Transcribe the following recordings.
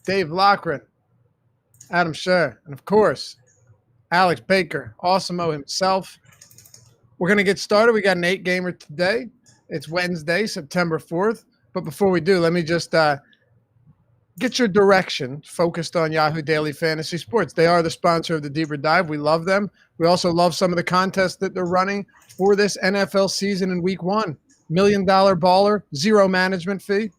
Dave Lochran, Adam Scher, and of course, Alex Baker, Awesome-O himself. We're going to get started. We got an 8-gamer today. It's Wednesday, September 4th. But before we do, let me just get your direction focused on Yahoo Daily Fantasy Sports. They are the sponsor of the Deeper Dive. We love them. We also love some of the contests that they're running for this NFL season in Week 1. $1 Million Baller, 0 management fee,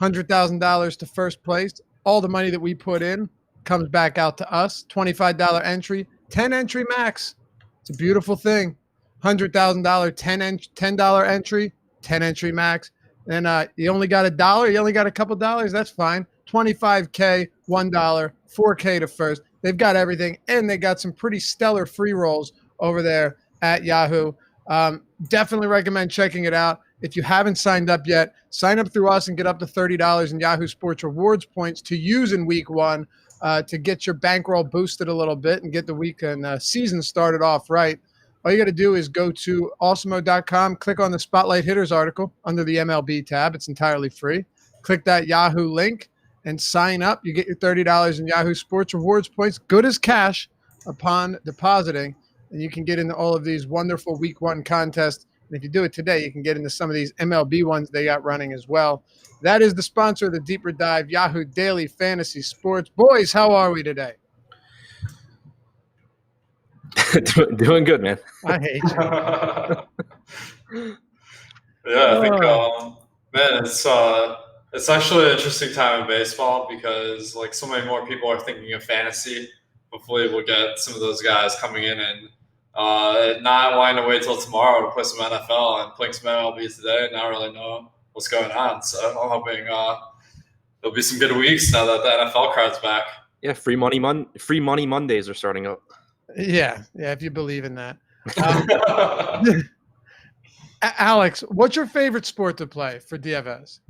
$100,000 to first place. All the money that we put in comes back out to us. $25 entry, 10 entry max. It's a beautiful thing. $100,000, $10 entry, 10 entry max. And you only got $1, you only got a couple dollars, that's fine. $25K, $1, $4K to first. They've got everything, and they got some pretty stellar free rolls over there at Yahoo. Definitely recommend checking it out. If you haven't signed up yet, sign up through us and get up to $30 in Yahoo Sports Rewards points to use in Week 1 to get your bankroll boosted a little bit and get the week and season started off right. All you got to do is go to awesomeo.com, click on the Spotlight Hitters article under the MLB tab. It's entirely free. Click that Yahoo link and sign up. You get your $30 in Yahoo Sports Rewards points, good as cash upon depositing, and you can get into all of these wonderful Week 1 contests. And if you do it today, you can get into some of these MLB ones they got running as well. That is the sponsor of the Deeper Dive, Yahoo Daily Fantasy Sports. Boys, how are we today? Doing good, man. I hate you. Yeah, I think, man, it's actually an interesting time in baseball because like so many more people are thinking of fantasy. Hopefully, we'll get some of those guys coming in and not wanting to wait till tomorrow to play some NFL and playing some MLB today and not really know what's going on. So I'm hoping there'll be some good weeks now that the NFL crowd's back. Yeah, free money Mondays are starting up. Yeah, if you believe in that. Alex, what's your favorite sport to play for DFS?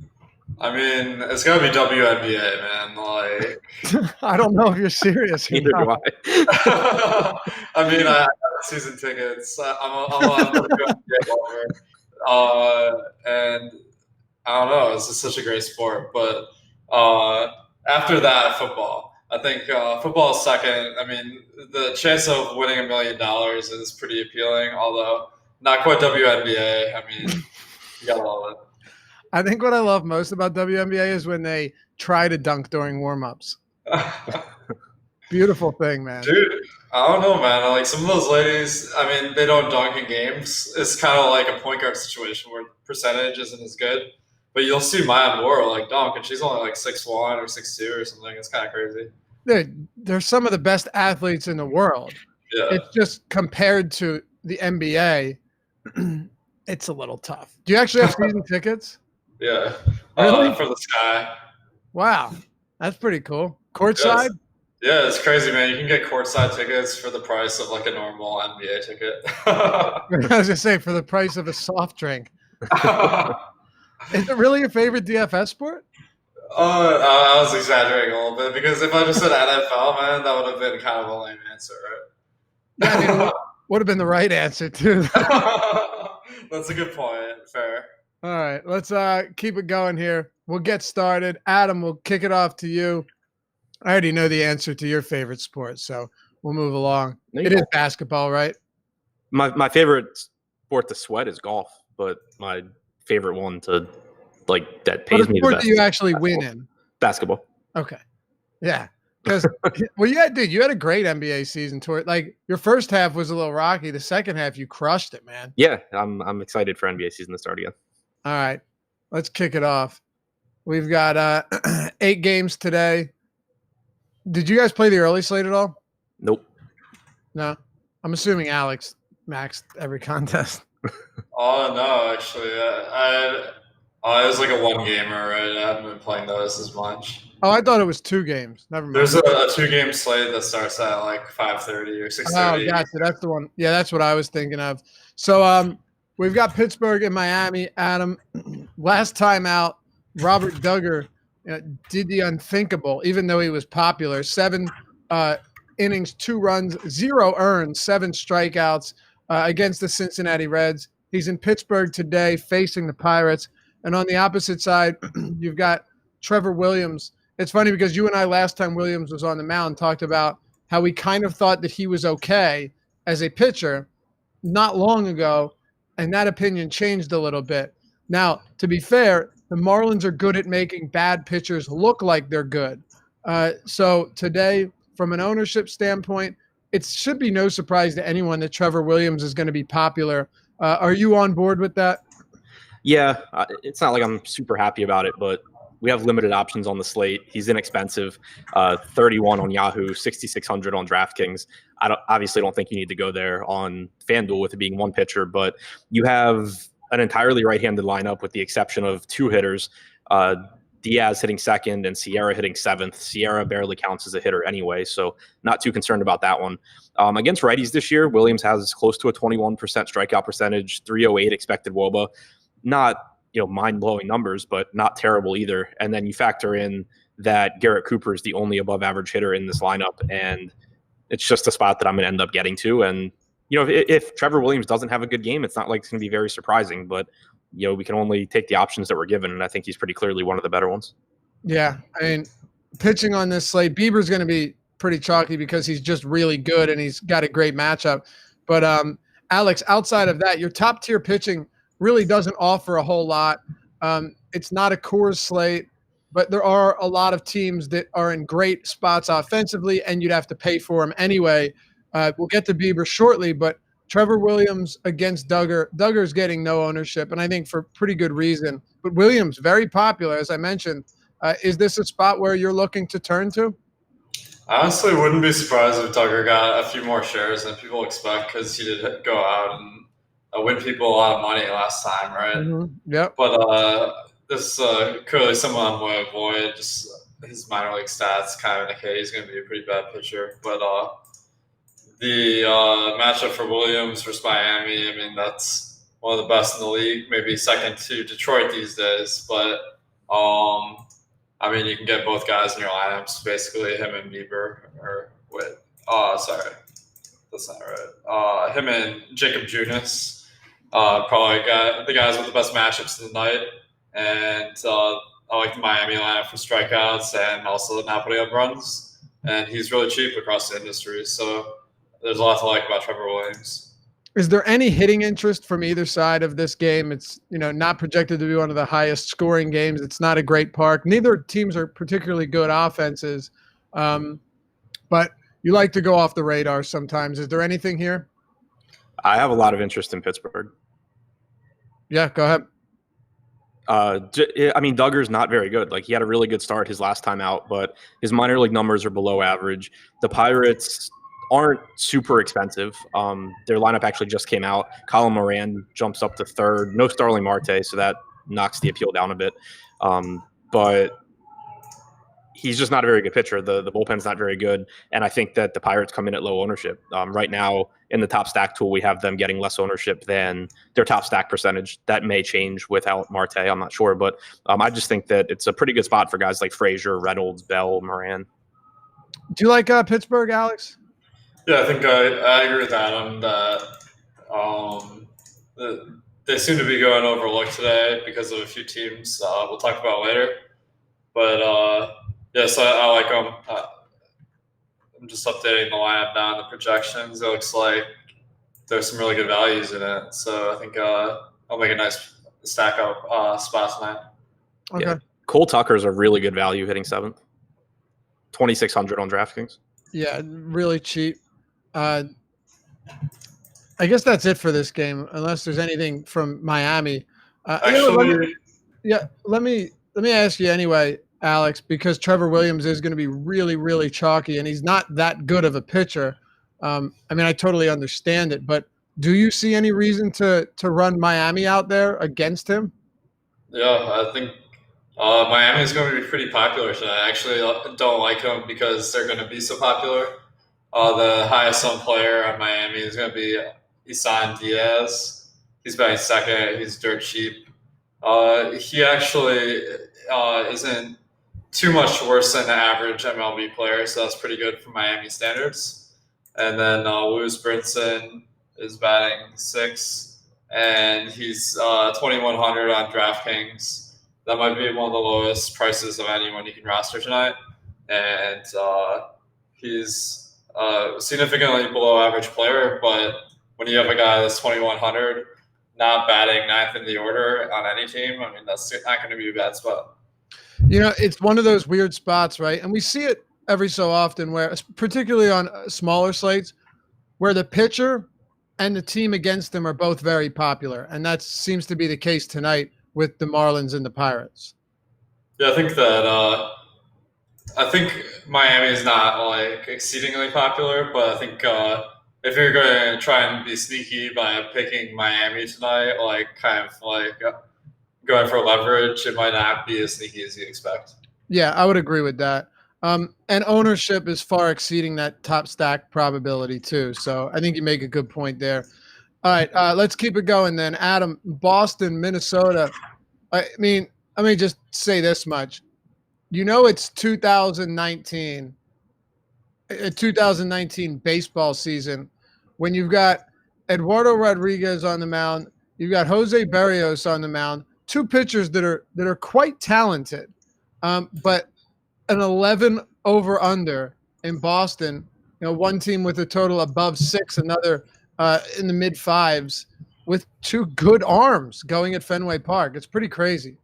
I mean, it's got to be WNBA, man. Like, I don't know if you're serious. Neither do I. I mean, I have season tickets. I'm a WNBA lover. And I don't know. It's just such a great sport. But after that, football. I think football is second. I mean, the chance of winning $1 million is pretty appealing, although not quite WNBA. I mean, you gotta love it. I think what I love most about WNBA is when they try to dunk during warm-ups. Beautiful thing, man. Dude, I don't know, man. Like some of those ladies, I mean, they don't dunk in games. It's kind of like a point guard situation where percentage isn't as good. But you'll see Maya Moore like dunk, and she's only like 6'1" or 6'2" or something. It's kind of crazy. They're some of the best athletes in the world. Yeah. It's just compared to the NBA, it's a little tough. Do you actually have season tickets? Yeah. Really? For the Sky. Wow. That's pretty cool. Courtside? Yeah, it's crazy, man. You can get courtside tickets for the price of like a normal NBA ticket. I was going to say, for the price of a soft drink. Is it really your favorite DFS sport? I was exaggerating a little bit because if I just said NFL, man, that would have been kind of a lame answer, right? Yeah, I mean, would have been the right answer, too. That's a good point. Fair. All right, let's keep it going here. We'll get started. Adam, we'll kick it off to you. I already know the answer to your favorite sport, so we'll move along. It is basketball, right? My favorite sport to sweat is golf, but my favorite one to that pays me the best. What do you actually win in? Basketball. Okay. Yeah. Because, well, you had a great NBA season tour. Like, your first half was a little rocky. The second half, you crushed it, man. Yeah, I'm excited for NBA season to start again. All right. Let's kick it off. We've got 8 games today. Did you guys play the early slate at all? Nope. No? I'm assuming Alex maxed every contest. Oh, no, actually. It was like a 1-gamer, right? I haven't been playing those as much. Oh, I thought it was 2 games. Never mind. There's a 2-game slate that starts at like 5:30 or 6:30. Oh, gotcha. That's the one. Yeah, that's what I was thinking of. So we've got Pittsburgh and Miami. Adam, last time out, Robert Duggar did the unthinkable, even though he was popular. 7 innings, 2 runs, 0 earned, 7 strikeouts against the Cincinnati Reds. He's in Pittsburgh today facing the Pirates. And on the opposite side, you've got Trevor Williams it's funny because you and I last time Williams was on the mound talked about how we kind of thought that he was okay as a pitcher not long ago, and that opinion changed a little bit. Now, to be fair, the Marlins are good at making bad pitchers look like they're good. So today, from an ownership standpoint, it should be no surprise to anyone that Trevor Williams is going to be popular. Are you on board with that? Yeah, it's not like I'm super happy about it, but we have limited options on the slate. He's inexpensive, 31 on Yahoo, 6,600 on DraftKings. I obviously don't think you need to go there on FanDuel with it being one pitcher, but you have an entirely right-handed lineup with the exception of two hitters, Diaz hitting second and Sierra hitting seventh. Sierra barely counts as a hitter anyway, so not too concerned about that one. Against righties this year, Williams has close to a 21% strikeout percentage, 308 expected WOBA. Not mind-blowing numbers, but not terrible either. And then you factor in that Garrett Cooper is the only above-average hitter in this lineup, and it's just a spot that I'm going to end up getting to. And if Trevor Williams doesn't have a good game, it's not like it's going to be very surprising, but we can only take the options that we're given, and I think he's pretty clearly one of the better ones. Yeah, I mean, pitching on this slate, Bieber's going to be pretty chalky because he's just really good and he's got a great matchup. But Alex, outside of that, your top-tier pitching really doesn't offer a whole lot. It's not a Coors slate, but there are a lot of teams that are in great spots offensively, and you'd have to pay for them anyway. We'll get to Bieber shortly, but Trevor Williams against Duggar. Duggar's getting no ownership, and I think for pretty good reason. But Williams, very popular, as I mentioned. Is this a spot where you're looking to turn to? I honestly wouldn't be surprised if Duggar got a few more shares than people expect because he did go out and win people a lot of money last time, right? Mm-hmm. Yep. But this clearly someone would avoid. Just his minor league stats kind of indicate he's going to be a pretty bad pitcher. But the matchup for Williams versus Miami, I mean, that's one of the best in the league, maybe second to Detroit these days. But I mean, you can get both guys in your lineups, basically him and Bieber, sorry, that's not right. Him and Jacob Junis. Probably got the guys with the best matchups of the night. And I like the Miami lineup for strikeouts and also not putting up runs. And he's really cheap across the industry. So there's a lot to like about Trevor Williams. Is there any hitting interest from either side of this game? It's not projected to be one of the highest scoring games. It's not a great park. Neither teams are particularly good offenses. But you like to go off the radar sometimes. Is there anything here? I have a lot of interest in Pittsburgh. Yeah, go ahead. I mean, Duggar's not very good. Like, he had a really good start his last time out, but his minor league numbers are below average. The Pirates aren't super expensive. Their lineup actually just came out. Colin Moran jumps up to third. No Starling Marte, so that knocks the appeal down a bit. But he's just not a very good pitcher. The bullpen's not very good, and I think that the Pirates come in at low ownership. Right now, in the top stack tool, we have them getting less ownership than their top stack percentage. That may change without Marte. I'm not sure, but I just think that it's a pretty good spot for guys like Frazier, Reynolds, Bell, Moran. Do you like Pittsburgh, Alex? Yeah, I think I agree with Adam that they seem to be going overlooked today because of a few teams we'll talk about later. But yes, I like them. I'm just updating the lineup now and the projections. It looks like there's some really good values in it. So I think I'll make a nice stack up spot tonight. Okay. Yeah. Cole Tucker's a really good value hitting seventh. 2,600 on DraftKings. Yeah, really cheap. I guess that's it for this game, unless there's anything from Miami. Actually, let me ask you anyway, Alex, because Trevor Williams is going to be really, really chalky, and he's not that good of a pitcher. I mean, I totally understand it, but do you see any reason to run Miami out there against him? Yeah, I think Miami is going to be pretty popular today. I actually don't like them because they're going to be so popular. The highest owned player on Miami is going to be Isan Diaz. He's batting second. He's dirt cheap. He actually isn't too much worse than the average MLB player, so that's pretty good for Miami standards. And then Lewis Brinson is batting sixth, and he's 2,100 on DraftKings. that might be one of the lowest prices of anyone you can roster tonight. And he's significantly below average player, but when you have a guy that's 2,100, not batting ninth in the order on any team, I mean, that's not going to be a bad spot. It's one of those weird spots, right? And we see it every so often where, particularly on smaller slates, where the pitcher and the team against them are both very popular. And that seems to be the case tonight with the Marlins and the Pirates. Yeah, I think Miami is not like exceedingly popular, but I think if you're going to try and be sneaky by picking Miami tonight, like kind of like going for leverage, it might not be as sneaky as you expect. Yeah, I would agree with that. And ownership is far exceeding that top stack probability too. So I think you make a good point there. All right, let's keep it going then. Adam, Boston, Minnesota. I mean, let me just say this much. It's 2019, a 2019 baseball season when you've got Eduardo Rodriguez on the mound, you've got Jose Berrios on the mound, two pitchers that are quite talented, but an 11 over under in Boston. One team with a total above 6, another in the mid 5s, with two good arms going at Fenway Park. It's pretty crazy.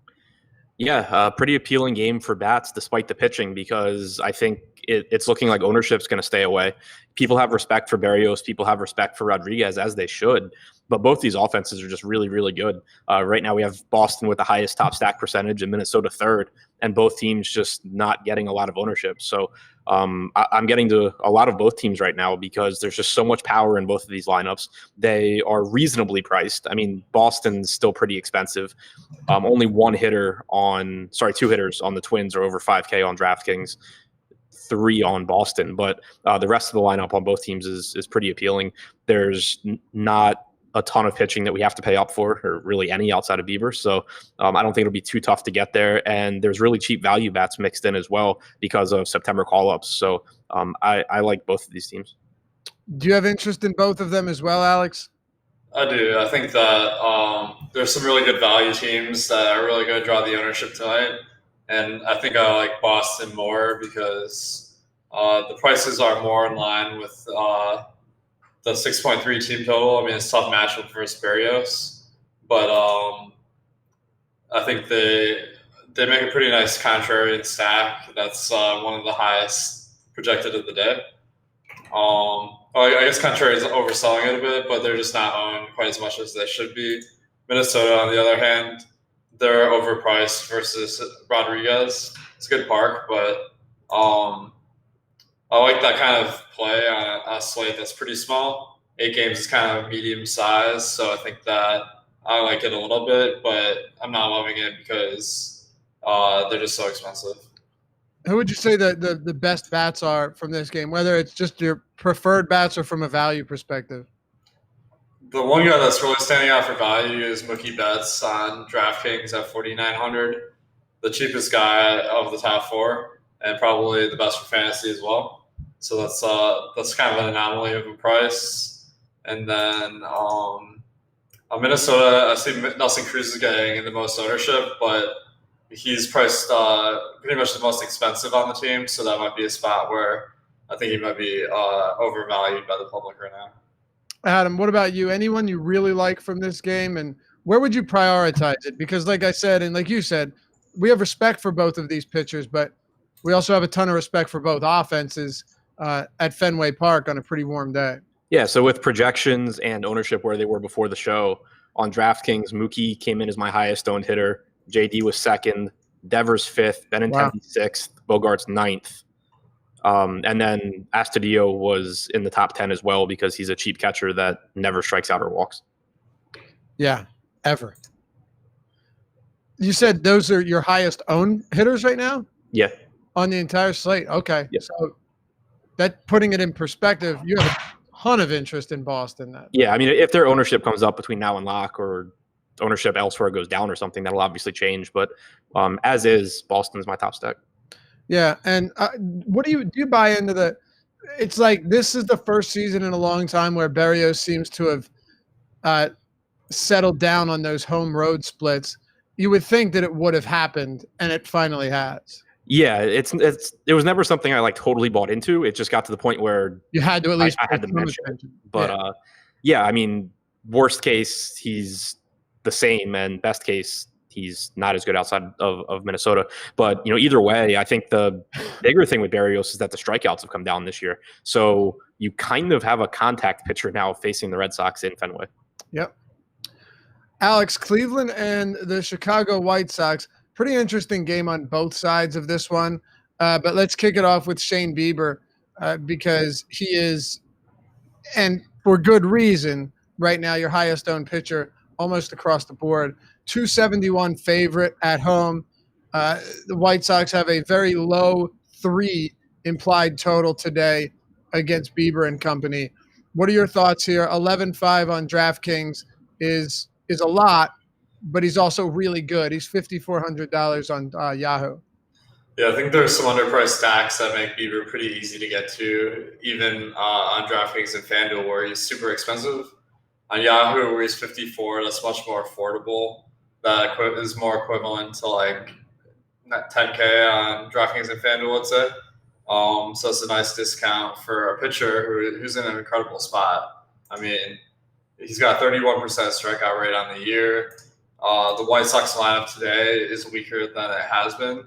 Yeah, pretty appealing game for bats despite the pitching, because I think it's looking like ownership's going to stay away. People have respect for Berrios. People have respect for Rodriguez, as they should. But both these offenses are just really, really good. Right now we have Boston with the highest top stack percentage and Minnesota third, and both teams just not getting a lot of ownership. So I'm getting to a lot of both teams right now because there's just so much power in both of these lineups. They are reasonably priced. I mean, Boston's still pretty expensive. Only two hitters on the Twins are over 5K on DraftKings, 3 on Boston. But the rest of the lineup on both teams is pretty appealing. There's not a ton of pitching that we have to pay up for, or really any outside of Bieber. So I don't think it'll be too tough to get there. And there's really cheap value bats mixed in as well because of September call-ups. So I like both of these teams. Do you have interest in both of them as well, Alex? I do. I think that there's some really good value teams that are really going to draw the ownership tonight. And I think I like Boston more because the prices are more in line with the 6.3 team total. I mean, it's a tough matchup versus Berrios, but I think they make a pretty nice contrarian stack. That's one of the highest projected of the day. I guess contrary is overselling it a bit, but they're just not owned quite as much as they should be. Minnesota, on the other hand, they're overpriced versus Rodriguez. It's a good park, but I like that kind of play on a slate that's pretty small. 8 games is kind of medium size, so I think that I like it a little bit, but I'm not loving it because they're just so expensive. Who would you say the best bats are from this game, whether it's just your preferred bats or from a value perspective? The one guy that's really standing out for value is Mookie Betts on DraftKings at 4,900. The cheapest guy of the top 4, and probably the best for fantasy as well. So that's kind of an anomaly of a price. And then Minnesota, I see Nelson Cruz is getting the most ownership, but he's priced pretty much the most expensive on the team. So that might be a spot where I think he might be overvalued by the public right now. Adam, what about you? Anyone you really like from this game, and where would you prioritize it? Because like I said, and like you said, we have respect for both of these pitchers, but we also have a ton of respect for both offenses at Fenway Park on a pretty warm day. Yeah, so with projections and ownership where they were before the show, on DraftKings, Mookie came in as my highest owned hitter. JD was 2nd, Devers 5th, Benintendi 6th, Bogarts 9th. And then Astudillo was in the top 10 as well because he's a cheap catcher that never strikes out or walks. Yeah, ever. You said those are your highest owned hitters right now? Yeah. On the entire slate? Okay. Yeah. So that, putting it in perspective, you have a ton of interest in Boston. Yeah, I mean, if their ownership comes up between now and lock, or ownership elsewhere goes down or something, that'll obviously change. But as is, Boston's my top stack. Yeah, and what do you buy into the? It's like this is the first season in a long time where Berrios seems to have settled down on those home road splits. you would think that it would have happened, and it finally has. Yeah, it was never something I like totally bought into. It just got to the point where You had to at least I had to pay some mention it. attention. But yeah, I mean, worst case, he's the same, and best case, he's not as good outside of Minnesota. But either way, I think the bigger thing with Berrios is that the strikeouts have come down this year. So you kind of have a contact pitcher now facing the Red Sox in Fenway. Yep. Alex, Cleveland and the Chicago White Sox. Pretty interesting game on both sides of this one. But let's kick it off with Shane Bieber because he is, and for good reason, right now your highest owned pitcher almost across the board. 271 favorite at home. The White Sox have a very low 3 implied total today against Bieber and company. What are your thoughts here? 11-5 on DraftKings is a lot, but he's also really good. He's $5,400 on Yahoo. Yeah, I think there's some underpriced stacks that make Bieber pretty easy to get to, even on DraftKings and FanDuel, where he's super expensive. On Yahoo, where he's 54, that's much more affordable. That is more equivalent to like 10K on DraftKings and FanDuel, let's say. So it's a nice discount for a pitcher who's in an incredible spot. I mean, he's got a 31% strikeout rate on the year. The White Sox lineup today is weaker than it has been,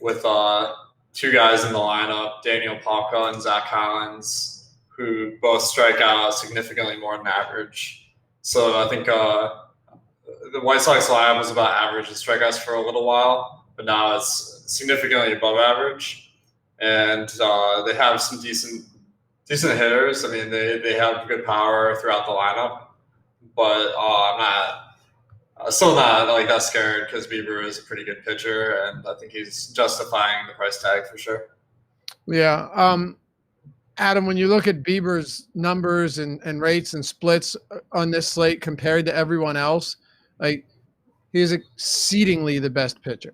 with 2 guys in the lineup, Daniel Palka and Zach Collins, who both strike out significantly more than average. So I think the White Sox lineup was about average in strikeouts for a little while, but now it's significantly above average. And they have some decent hitters. I mean, they have good power throughout the lineup, but I'm still not like that scared because Bieber is a pretty good pitcher, and I think he's justifying the price tag for sure. Yeah. Adam, when you look at Bieber's numbers and rates and splits on this slate compared to everyone else, like he is exceedingly the best pitcher.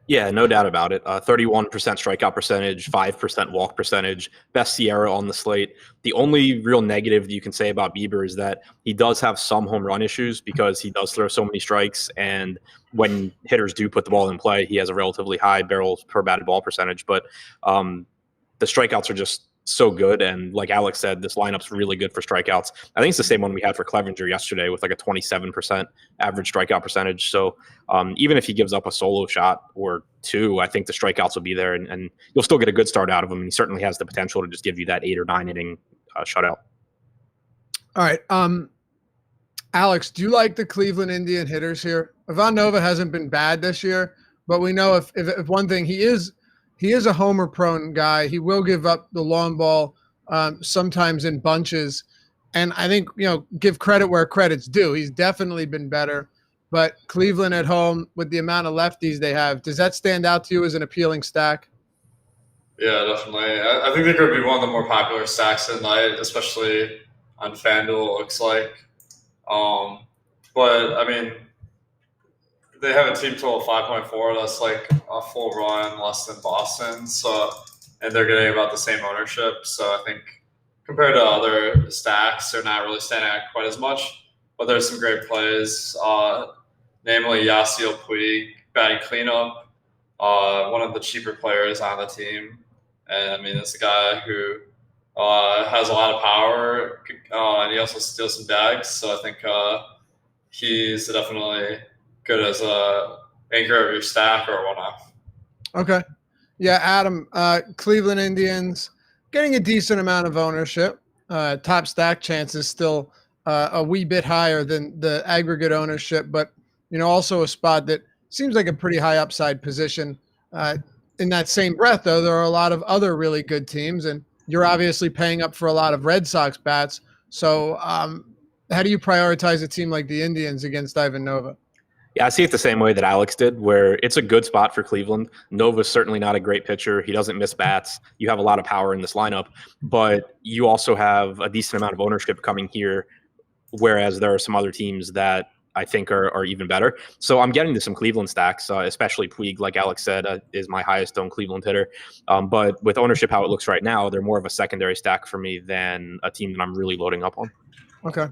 Yeah, no doubt about it. 31% strikeout percentage, 5% walk percentage, best Sierra on the slate. The only real negative that you can say about Bieber is that he does have some home run issues because he does throw so many strikes. And when hitters do put the ball in play, he has a relatively high barrels per batted ball percentage. But the strikeouts are just so good. And like Alex said, this lineup's really good for strikeouts. I think it's the same one we had for Clevenger yesterday with like a 27% average strikeout percentage. So even if he gives up a solo shot or 2, I think the strikeouts will be there and you'll still get a good start out of him. And he certainly has the potential to just give you that 8 or 9 inning shutout. All right. Alex, do you like the Cleveland Indian hitters here? Ivan Nova hasn't been bad this year, but we know if one thing he is a homer-prone guy. He will give up the long ball sometimes in bunches. And I think, give credit where credit's due. He's definitely been better. But Cleveland at home, with the amount of lefties they have, does that stand out to you as an appealing stack? Yeah, definitely. I think they could be one of the more popular stacks at night, especially on FanDuel, it looks like. But, I mean, they have a team total of 5.4. That's like a full run less than Boston. So, and they're getting about the same ownership. So I think compared to other stacks, they're not really standing out quite as much. But there's some great plays, namely Yasiel Puig batting cleanup, one of the cheaper players on the team. And I mean, it's a guy who has a lot of power, and he also steals some bags. So I think he's definitely good as a anchor of your stack or a one-off. Okay. Yeah, Adam, Cleveland Indians getting a decent amount of ownership. Top stack chances still a wee bit higher than the aggregate ownership, but also a spot that seems like a pretty high upside position. In that same breath, though, there are a lot of other really good teams, and you're obviously paying up for a lot of Red Sox bats. So how do you prioritize a team like the Indians against Ivan Nova? Yeah, I see it the same way that Alex did, where it's a good spot for Cleveland. Nova's certainly not a great pitcher. He doesn't miss bats. You have a lot of power in this lineup, but you also have a decent amount of ownership coming here, whereas there are some other teams that I think are even better. So I'm getting to some Cleveland stacks, especially Puig, like Alex said, is my highest owned Cleveland hitter. But with ownership how it looks right now, they're more of a secondary stack for me than a team that I'm really loading up on. Okay.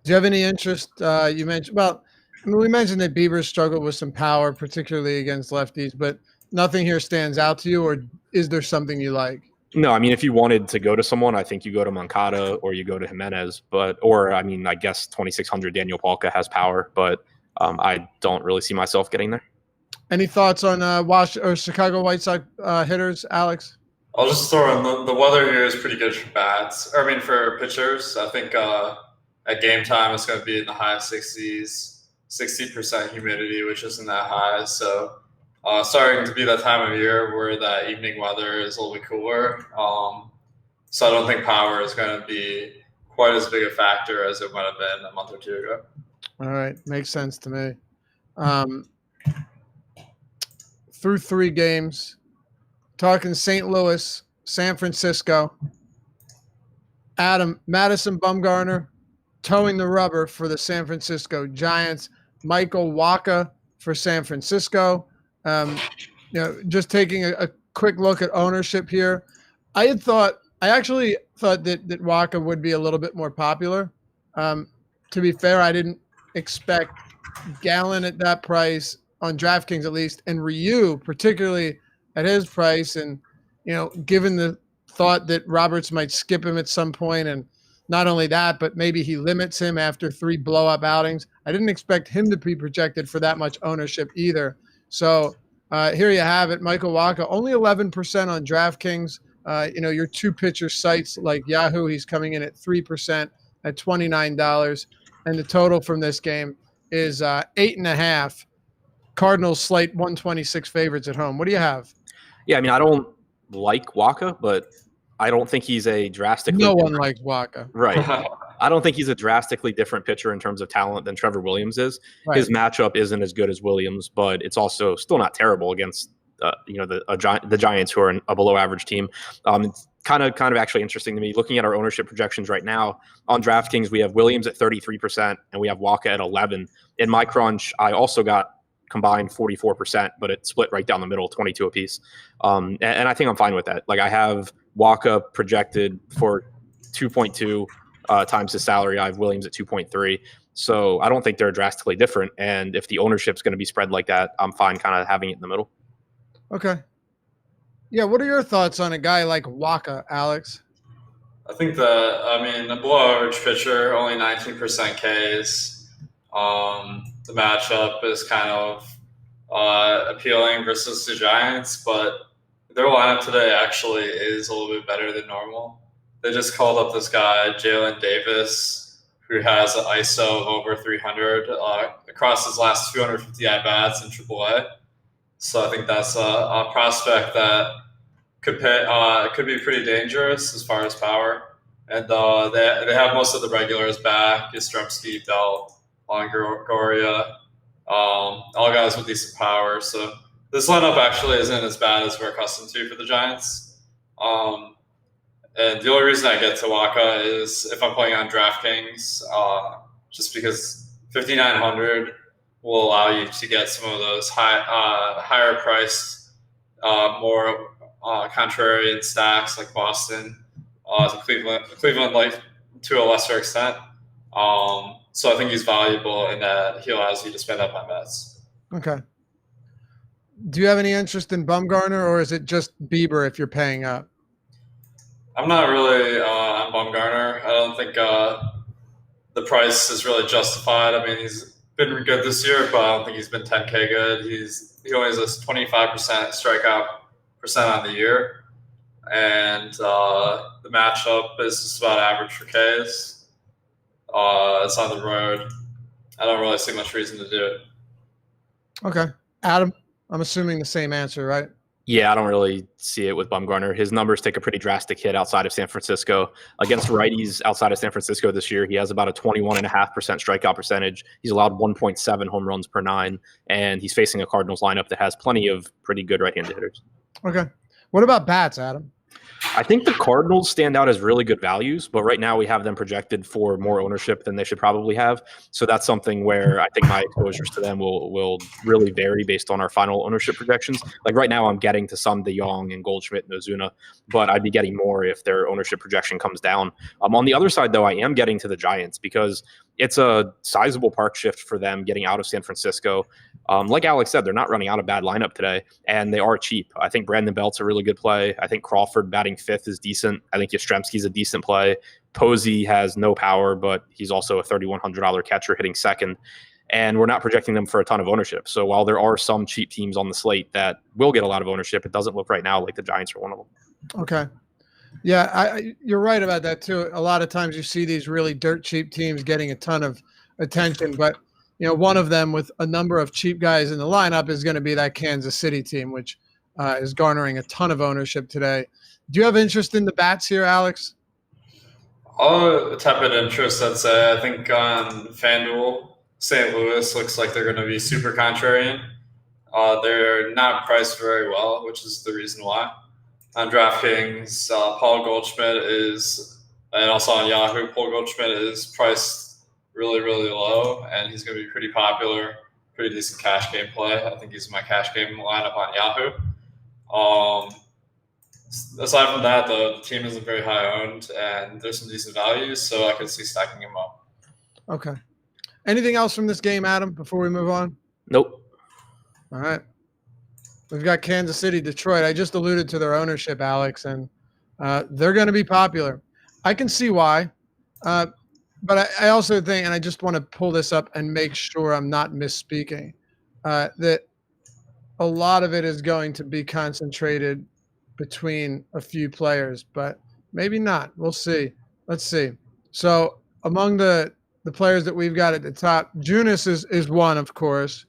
Do you have any interest? You mentioned, well, I mean, we mentioned that Bieber struggled with some power, particularly against lefties, but nothing here stands out to you, or is there something you like? No, I mean, if you wanted to go to someone, I think you go to Moncada or you go to Jimenez. I guess 2,600 Daniel Palka has power, but I don't really see myself getting there. Any thoughts on Chicago White Sox hitters, Alex? I'll just throw in the weather here is pretty good for bats. For pitchers. I think at game time it's going to be in the high 60s, 60% humidity, which isn't that high. So starting to be that time of year where that evening weather is a little bit cooler. So I don't think power is going to be quite as big a factor as it might have been a month or two ago. All right, makes sense to me. Through 3 games, talking St. Louis, San Francisco. Adam, Madison Bumgarner towing the rubber for the San Francisco Giants. Michael Wacha for San Francisco. Just taking a quick look at ownership here. I actually thought that Wacha would be a little bit more popular. To be fair, I didn't expect Gallen at that price on DraftKings at least, and Ryu particularly at his price. And, given the thought that Roberts might skip him at some point, and not only that, but maybe he limits him after 3 blow-up outings, I didn't expect him to be projected for that much ownership either. So here you have it, Michael Wacha, only 11% on DraftKings. Your 2-pitcher sites like Yahoo, he's coming in at 3% at $29. And the total from this game is 8.5. Cardinals slate 126 favorites at home. What do you have? Yeah, I mean, I don't like Wacha, but I don't think he's a drastically No one likes Wacha. Right. I don't think he's a drastically different pitcher in terms of talent than Trevor Williams is. Right. His matchup isn't as good as Williams, but it's also still not terrible against the Giants, who are a below average team. It's kind of actually interesting to me looking at our ownership projections right now on DraftKings. We have Williams at 33% and we have Wacha at 11. In my crunch, I also got combined 44%, but it split right down the middle, 22 apiece. And I think I'm fine with that. Like, I have Wacha projected for 2.2 times his salary. I have Williams at 2.3. So I don't think they're drastically different. And if the ownership's going to be spread like that, I'm fine kind of having it in the middle. Okay. Yeah, what are your thoughts on a guy like Wacha, Alex? I think a below average pitcher, only 19% Ks. The matchup is kind of appealing versus the Giants, but their lineup today actually is a little bit better than normal. They just called up this guy, Jalen Davis, who has an ISO of over 300 across his last 250 at-bats in AAA. So I think that's a prospect that could be pretty dangerous as far as power. And they have most of the regulars back: Yastrzemski, Belt, Longoria, all guys with decent power. So this lineup actually isn't as bad as we're accustomed to for the Giants. And the only reason I get to Wacha is if I'm playing on DraftKings, just because 5,900 will allow you to get some of those higher priced, more contrarian stacks like Boston, Cleveland like to a lesser extent. So I think he's valuable in that he allows you to spend up on bets. Okay. Do you have any interest in Bumgarner, or is it just Bieber if you're paying up? I'm not really on Bumgarner. I don't think the price is really justified. I mean, he's been good this year, but I don't think he's been 10K good. He only has a 25% strikeout percent on the year, and the matchup is just about average for Ks. It's on the road. I don't really see much reason to do it. Okay. Adam, I'm assuming the same answer, right? Yeah, I don't really see it with Bumgarner. His numbers take a pretty drastic hit outside of San Francisco. Against righties outside of San Francisco this year, he has about a 21.5% strikeout percentage. He's allowed 1.7 home runs per 9, and he's facing a Cardinals lineup that has plenty of pretty good right-handed hitters. Okay. What about bats, Adam? I think the Cardinals stand out as really good values, but right now we have them projected for more ownership than they should probably have. So that's something where I think my exposures to them will really vary based on our final ownership projections. Like right now I'm getting to some DeYoung and Goldschmidt and Ozuna, but I'd be getting more if their ownership projection comes down. On the other side, though, I am getting to the Giants because it's a sizable park shift for them getting out of San Francisco. Like Alex said, they're not running out a bad lineup today, and they are cheap. I think Brandon Belt's a really good play. I think Crawford batting fifth is decent. I think Yastrzemski's a decent play. Posey has no power, but he's also a $3,100 catcher hitting second. And we're not projecting them for a ton of ownership. So while there are some cheap teams on the slate that will get a lot of ownership, it doesn't look right now like the Giants are one of them. Okay. Yeah, you're right about that too. A lot of times you see these really dirt cheap teams getting a ton of attention, but one of them with a number of cheap guys in the lineup is going to be that Kansas City team, which is garnering a ton of ownership today. Do you have interest in the bats here, Alex? A tepid interest, I'd say. I think on FanDuel, St. Louis looks like they're going to be super contrarian. They're not priced very well, which is the reason why. On DraftKings, Paul Goldschmidt is, and also on Yahoo, Paul Goldschmidt is priced really, really low, and he's going to be pretty popular, pretty decent cash game play. I think he's in my cash game lineup on Yahoo. Aside from that, though, the team isn't very high owned, and there's some decent values, so I could see stacking him up. Okay. Anything else from this game, Adam, before we move on? Nope. All right. We've got Kansas City, Detroit. I just alluded to their ownership, Alex, and they're going to be popular. I can see why. But I also think, and I just want to pull this up and make sure I'm not misspeaking, that a lot of it is going to be concentrated between a few players, but maybe not. We'll see. Let's see. So among the players that we've got at the top, Junis is one, of course.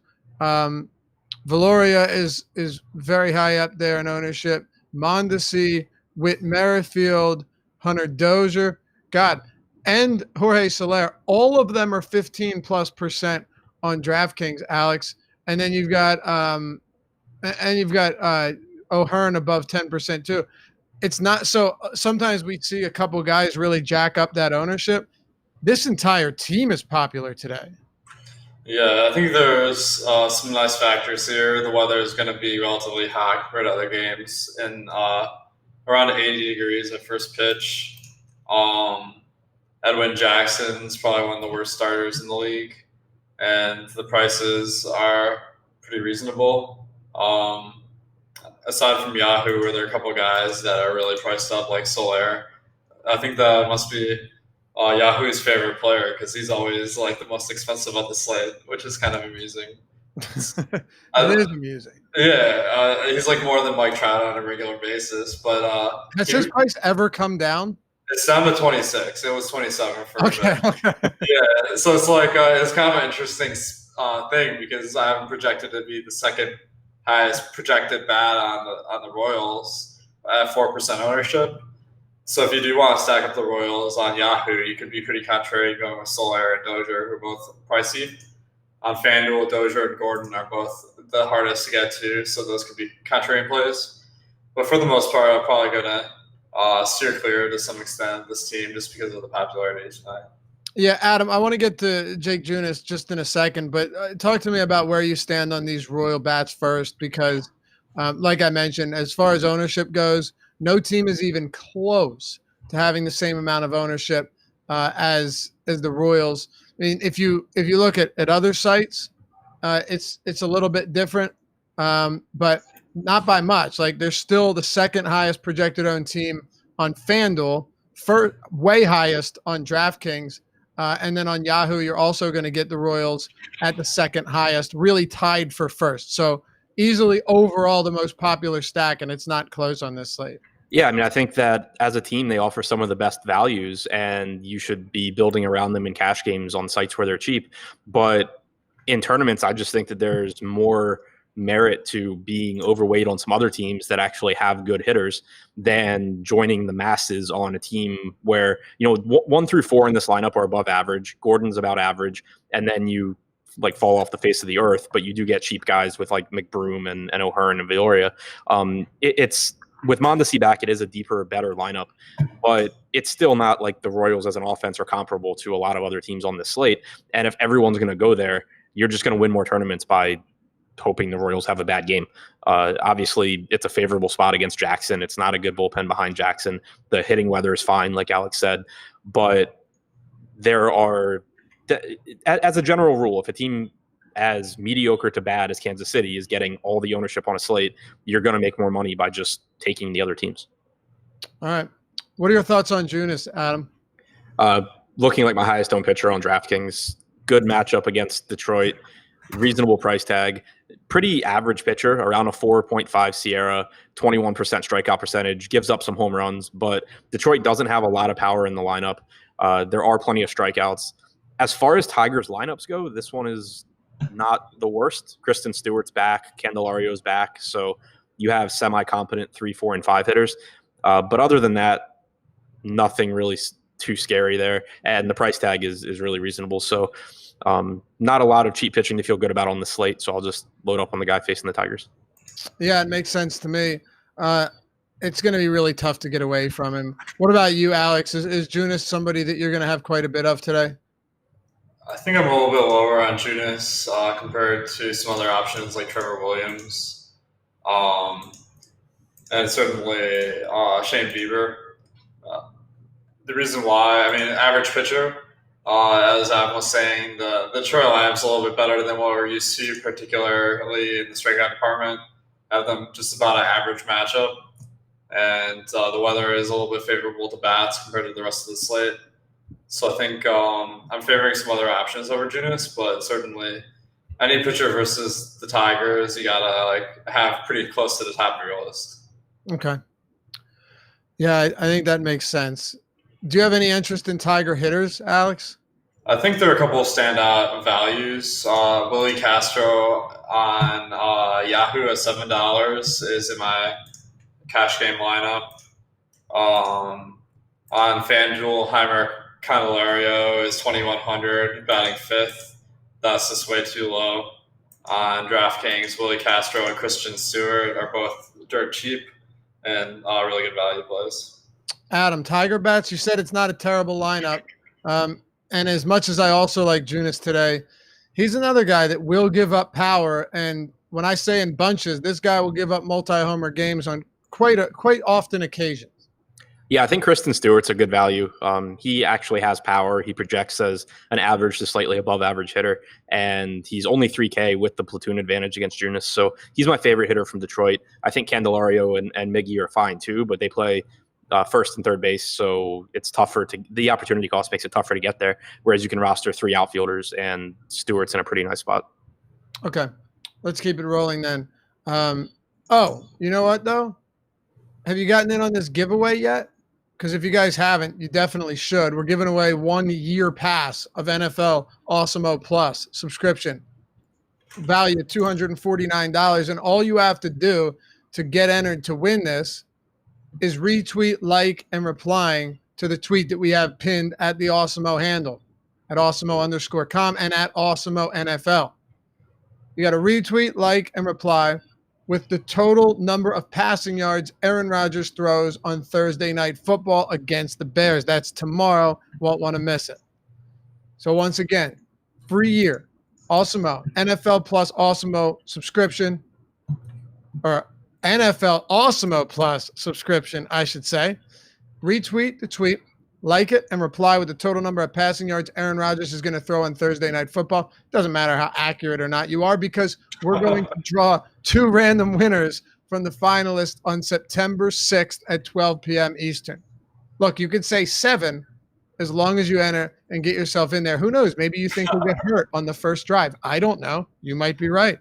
Valoria is very high up there in ownership. Mondesi, Whit Merrifield, Hunter Dozier, and Jorge Soler. All of them are 15+% on DraftKings, Alex. And then you've got O'Hearn above 10% too. It's not so. Sometimes we see a couple guys really jack up that ownership. This entire team is popular today. Yeah, I think there's some nice factors here. The weather is going to be relatively hot compared to other games, and around 80 degrees at first pitch. Edwin Jackson's probably one of the worst starters in the league, and the prices are pretty reasonable. Aside from Yahoo, where there are a couple guys that are really priced up, like Soler, I think that must be Yahoo's favorite player because he's always like the most expensive on the slate, which is kind of amusing. It is amusing. Yeah, he's like more than Mike Trout on a regular basis. But has his price ever come down? It's down to 26. It was 27 for okay. Yeah, so it's like it's kind of an interesting thing because I have him projected to be the second highest projected bat on the Royals at 4% ownership. So if you do want to stack up the Royals on Yahoo, you could be pretty contrary going with Soler and Dozier, who are both pricey. On FanDuel, Dozier and Gordon are both the hardest to get to, so those could be contrarian plays. But for the most part, I'm probably going to steer clear to some extent of this team just because of the popularity tonight. Yeah, Adam, I want to get to Jake Junis just in a second, but talk to me about where you stand on these Royal bats first because, like I mentioned, as far as ownership goes, no team is even close to having the same amount of ownership as the Royals. I mean, if you look at other sites, it's a little bit different, but not by much. Like they're still the second highest projected owned team on FanDuel, way highest on DraftKings, and then on Yahoo, you're also going to get the Royals at the second highest, really tied for first. So easily overall the most popular stack, and it's not close on this slate. Yeah, I mean, I think that as a team, they offer some of the best values, and you should be building around them in cash games on sites where they're cheap. But in tournaments, I just think that there's more merit to being overweight on some other teams that actually have good hitters than joining the masses on a team where, 1 through 4 in this lineup are above average. Gordon's about average. And then you like fall off the face of the earth, but you do get cheap guys with like McBroom and O'Hearn and Villoria. It's with Mondesi back, it is a deeper, better lineup, but it's still not like the Royals as an offense are comparable to a lot of other teams on this slate. And if everyone's going to go there, you're just going to win more tournaments by hoping the Royals have a bad game. Obviously, it's a favorable spot against Jackson. It's not a good bullpen behind Jackson. The hitting weather is fine, like Alex said, but there's as a general rule, if a team as mediocre to bad as Kansas City is getting all the ownership on a slate, you're going to make more money by just taking the other teams. All right. What are your thoughts on Junis, Adam? Looking like my highest owned pitcher on DraftKings. Good matchup against Detroit. Reasonable price tag. Pretty average pitcher, around a 4.5 Sierra, 21% strikeout percentage, gives up some home runs, but Detroit doesn't have a lot of power in the lineup. There are plenty of strikeouts. As far as Tigers lineups go, this one is not the worst. Kristen Stewart's back. Candelario's back. So you have semi-competent 3, 4, and 5 hitters. But other than that, nothing really too scary there. And the price tag is really reasonable. So not a lot of cheap pitching to feel good about on the slate. So I'll just load up on the guy facing the Tigers. Yeah, it makes sense to me. It's going to be really tough to get away from him. What about you, Alex? Is Junis somebody that you're going to have quite a bit of today? I think I'm a little bit lower on Junis compared to some other options like Trevor Williams, and certainly Shane Bieber. The reason why, I mean, average pitcher, as Adam was saying, the Detroit lineup's a little bit better than what we're used to, particularly in the strikeout department. Have them just about an average matchup, and the weather is a little bit favorable to bats compared to the rest of the slate. So I think I'm favoring some other options over Junis, but certainly any pitcher versus the Tigers, you gotta have pretty close to the top of your list. Okay. Yeah, I think that makes sense. Do you have any interest in Tiger hitters, Alex? I think there are a couple of standout values. Willie Castro on Yahoo at $7 is in my cash game lineup. On FanDuel, Heimer Candelario is 2,100, batting 5th. That's just way too low. On DraftKings, Willie Castro and Christian Stewart are both dirt cheap and really good value plays. Adam, Tiger bats, you said it's not a terrible lineup. And as much as I also like Junis today, he's another guy that will give up power. And when I say in bunches, this guy will give up multi-homer games on quite often occasions. Yeah, I think Kristen Stewart's a good value. He actually has power. He projects as an average to slightly above average hitter, and he's only 3K with the platoon advantage against Junis. So he's my favorite hitter from Detroit. I think Candelario and Miggy are fine too, but they play first and third base, so it's tougher the opportunity cost makes it tougher to get there, whereas you can roster 3 outfielders, and Stewart's in a pretty nice spot. Okay, let's keep it rolling then. Oh, you know what, though? Have you gotten in on this giveaway yet? Because if you guys haven't, you definitely should. We're giving away 1-year pass of NFL Awesemo Plus subscription, value of $249. And all you have to do to get entered to win this is retweet, like, and replying to the tweet that we have pinned at the Awesemo handle, at Awesemo_com and at Awesemo NFL. You got to retweet, like, and reply with the total number of passing yards Aaron Rodgers throws on Thursday Night Football against the Bears. That's tomorrow. Won't want to miss it. So once again, free year, Awesemo, NFL Plus Awesemo subscription, or NFL Awesemo Plus subscription, I should say. Retweet the tweet, like it, and reply with the total number of passing yards Aaron Rodgers is going to throw on Thursday Night Football. Doesn't matter how accurate or not you are, because we're going to draw 2 random winners from the finalists on September 6th at 12 p.m. Eastern. Look, you could say 7 as long as you enter and get yourself in there. Who knows? Maybe you think you'll get hurt on the first drive. I don't know. You might be right.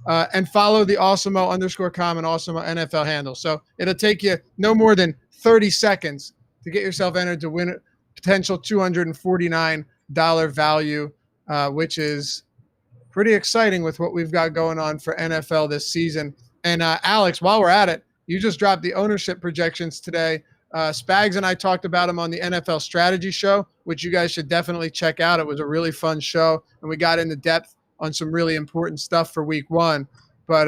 And follow the Awesemo_com and Awesemo NFL handle. So it'll take you no more than 30 seconds to get yourself entered to win a potential $249 value, which is pretty exciting with what we've got going on for NFL this season. And Alex, while we're at it, you just dropped the ownership projections today. Spags and I talked about them on the NFL Strategy Show, which you guys should definitely check out. It was a really fun show, and we got into depth on some really important stuff for week 1. But,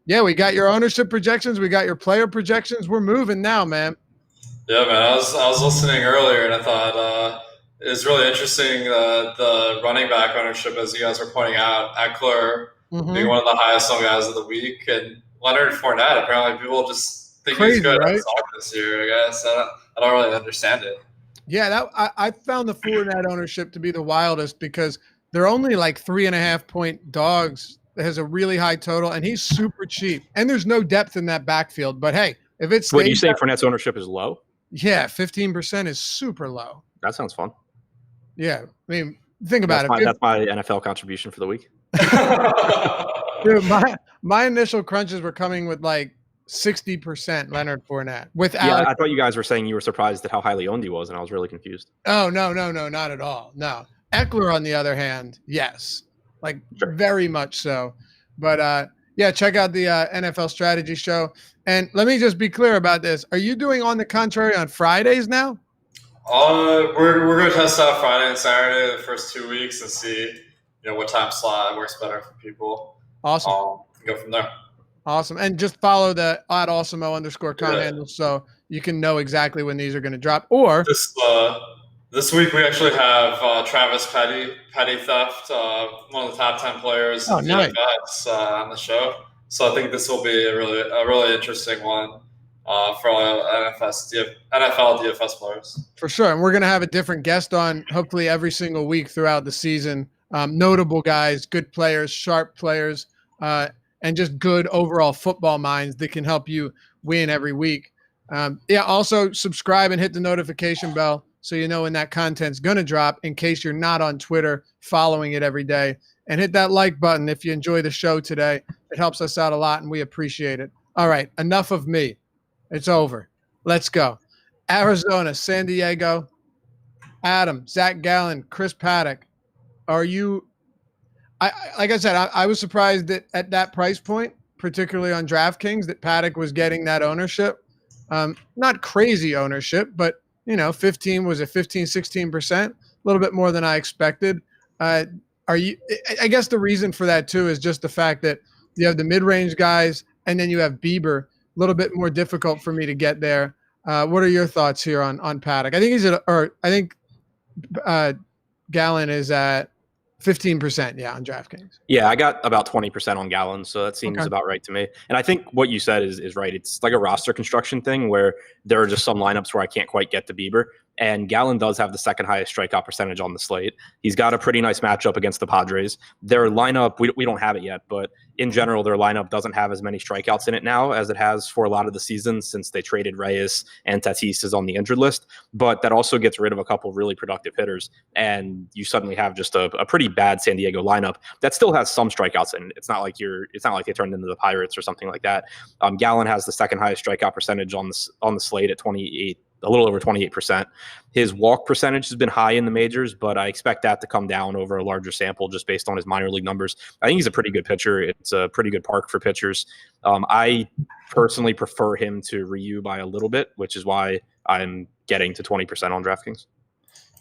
yeah, we got your ownership projections. We got your player projections. We're moving now, man. Yeah, man. I was listening earlier, and I thought it was really interesting the running back ownership, as you guys were pointing out, Eckler being one of the highest owned guys of the week, and Leonard Fournette. Apparently, people just think he's good at stock this year. I guess I don't really understand it. Yeah, I found the Fournette ownership to be the wildest because they're only like 3.5-point dogs. That has a really high total, and he's super cheap. And there's no depth in that backfield. But hey, if it's Wait, you say Fournette's ownership is low? Yeah, 15% is super low. That sounds fun. Yeah, I mean, think about it. That's my NFL contribution for the week. Dude, my initial crunches were coming with like 60% Leonard Fournette. I thought you guys were saying you were surprised at how highly owned he was, and I was really confused. Oh, no, not at all. No. Eckler, on the other hand, yes. Like, sure. Very much so. But, yeah, check out the NFL Strategy Show. And let me just be clear about this. Are you doing On the Contrary on Fridays now? We're going to test out Friday and Saturday the first 2 weeks and see what time slot works better for people. Awesome. Go from there. Awesome. And just follow the @awesomeo_com handle so you can know exactly when these are going to drop. Or this week we actually have Travis Petty Theft, one of the top 10 players in DFS on the show. So I think this will be a really interesting one for all NFL DFS players. For sure. And we're going to have a different guest on hopefully every single week throughout the season. Notable guys, good players, sharp players, and just good overall football minds that can help you win every week. Also subscribe and hit the notification bell so you know when that content's going to drop in case you're not on Twitter following it every day. And hit that like button if you enjoy the show today. It helps us out a lot, and we appreciate it. All right, enough of me. It's over. Let's go. Arizona, San Diego, Adam, Zach Gallen, Chris Paddock. Are you like I said, I was surprised that at that price point, particularly on DraftKings, that Paddock was getting that ownership. Not crazy ownership, but 16%, a little bit more than I expected. I guess the reason for that too is just the fact that you have the mid-range guys and then you have Bieber, a little bit more difficult for me to get there. What are your thoughts here on Paddock? I think Gallen is at 15%, on DraftKings. Yeah, I got about 20% on Gallen, so that seems about right to me. And I think what you said is right. It's like a roster construction thing where there are just some lineups where I can't quite get to Bieber. And Gallen does have the second highest strikeout percentage on the slate. He's got a pretty nice matchup against the Padres. Their lineup, we don't have it yet, but in general, their lineup doesn't have as many strikeouts in it now as it has for a lot of the seasons since they traded Reyes and Tatis is on the injured list. But that also gets rid of a couple really productive hitters. And you suddenly have just a pretty bad San Diego lineup that still has some strikeouts in it. It's not like they turned into the Pirates or something like that. Gallen has the second highest strikeout percentage on the slate at 28. A little over 28%. His walk percentage has been high in the majors, but I expect that to come down over a larger sample just based on his minor league numbers. I think he's a pretty good pitcher. It's a pretty good park for pitchers. I personally prefer him to Ryu by a little bit, which is why I'm getting to 20% on DraftKings.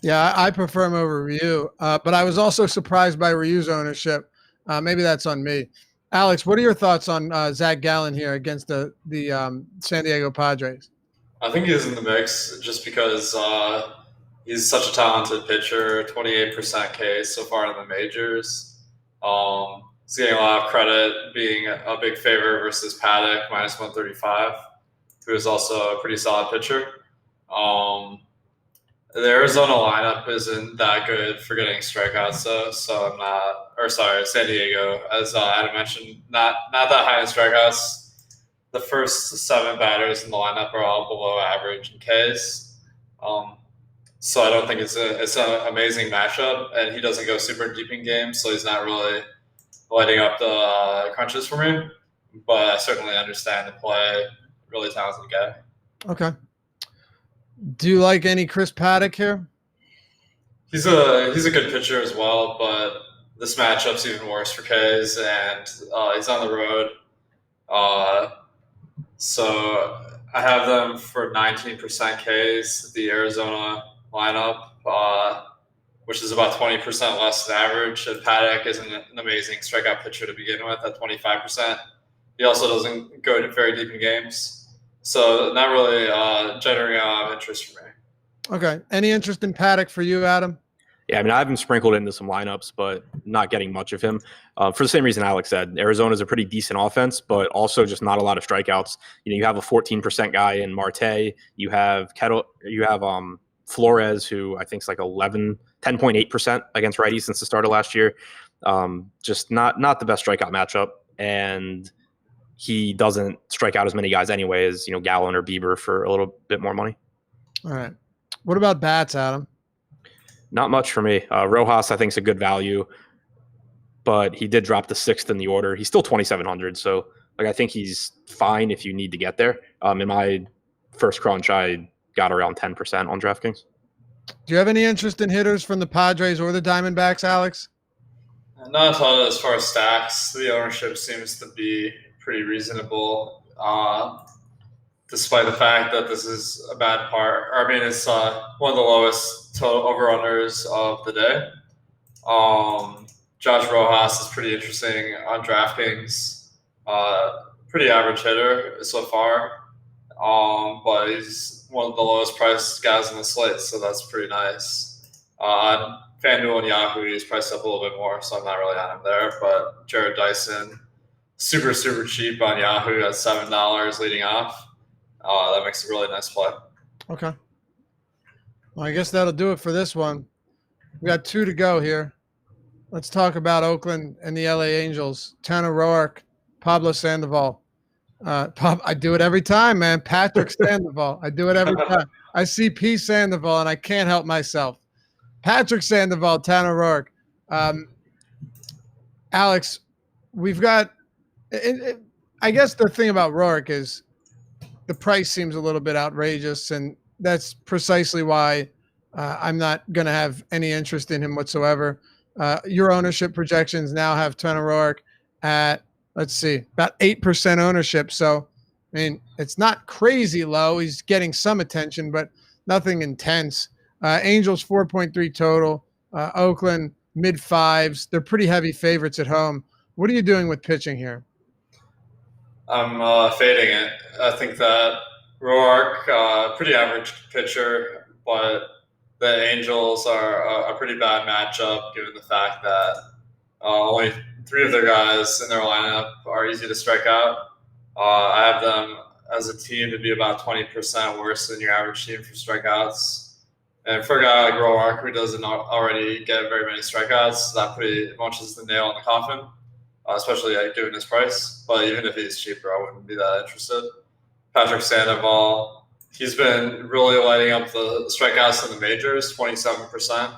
Yeah, I prefer him over Ryu, but I was also surprised by Ryu's ownership. Maybe that's on me. Alex, what are your thoughts on Zach Gallen here against the San Diego Padres? I think he's in the mix just because he's such a talented pitcher, 28% K so far in the majors. He's getting a lot of credit being a big favorite versus Paddock, minus 135, who is also a pretty solid pitcher. The Arizona lineup isn't that good for getting strikeouts, though, so I'm not – or sorry, San Diego, as Adam mentioned, not that high in strikeouts. The first 7 batters in the lineup are all below average in Ks. So I don't think it's an amazing matchup, and he doesn't go super deep in games, so he's not really lighting up the crunches for me. But I certainly understand the play. Really talented guy. Okay. Do you like any Chris Paddock here? He's a good pitcher as well, but this matchup's even worse for Ks, and he's on the road. So I have them for 19% Ks, the Arizona lineup, which is about 20% less than average. And Paddock is an amazing strikeout pitcher to begin with at 25%. He also doesn't go very deep in games. So not really generating a lot of interest for me. Okay. Any interest in Paddock for you, Adam? Yeah, I mean, I have him sprinkled into some lineups, but not getting much of him. For the same reason Alex said, Arizona's a pretty decent offense, but also just not a lot of strikeouts. You have a 14% guy in Marte. You have Flores, who I think is like 10.8% against righties since the start of last year. Just not the best strikeout matchup, and he doesn't strike out as many guys anyway as Gallen or Bieber for a little bit more money. All right. What about bats, Adam? Not much for me. Rojas, I think, is a good value, but he did drop to 6th in the order. He's still 2,700, so I think he's fine if you need to get there. In my first crunch, I got around 10% on DraftKings. Do you have any interest in hitters from the Padres or the Diamondbacks, Alex? Not a ton as far as stacks. The ownership seems to be pretty reasonable, despite the fact that this is a bad part. I mean, it's one of the lowest total over-unders of the day. Josh Rojas is pretty interesting on DraftKings. Pretty average hitter so far, but he's one of the lowest priced guys on the slate, so that's pretty nice. On FanDuel and Yahoo, he's priced up a little bit more, so I'm not really on him there. But Jared Dyson, super cheap on Yahoo at $7 leading off. That makes a really nice play. Okay. Well, I guess that'll do it for this one. We got 2 to go here. Let's talk about Oakland and the LA Angels. Tanner Roark, Pablo Sandoval. I do it every time, man. Patrick Sandoval. I do it every time. I see P. Sandoval, and I can't help myself. Patrick Sandoval, Tanner Roark. Alex, we've got I guess the thing about Roark is the price seems a little bit outrageous, and that's precisely why I'm not going to have any interest in him whatsoever. Your ownership projections now have Tanner Roark at, let's see, about 8% ownership. So, I mean, it's not crazy low. He's getting some attention, but nothing intense. Angels 4.3 total. Oakland mid-5s. They're pretty heavy favorites at home. What are you doing with pitching here? I'm fading it. I think that Roark, pretty average pitcher, but the Angels are a pretty bad matchup given the fact that only 3 of their guys in their lineup are easy to strike out. I have them as a team to be about 20% worse than your average team for strikeouts. And for a guy like Roark, who doesn't already get very many strikeouts, that pretty much is the nail in the coffin, especially given his price. But even if he's cheaper, I wouldn't be that interested. Patrick Sandoval, he's been really lighting up the strikeouts in the majors, 27%.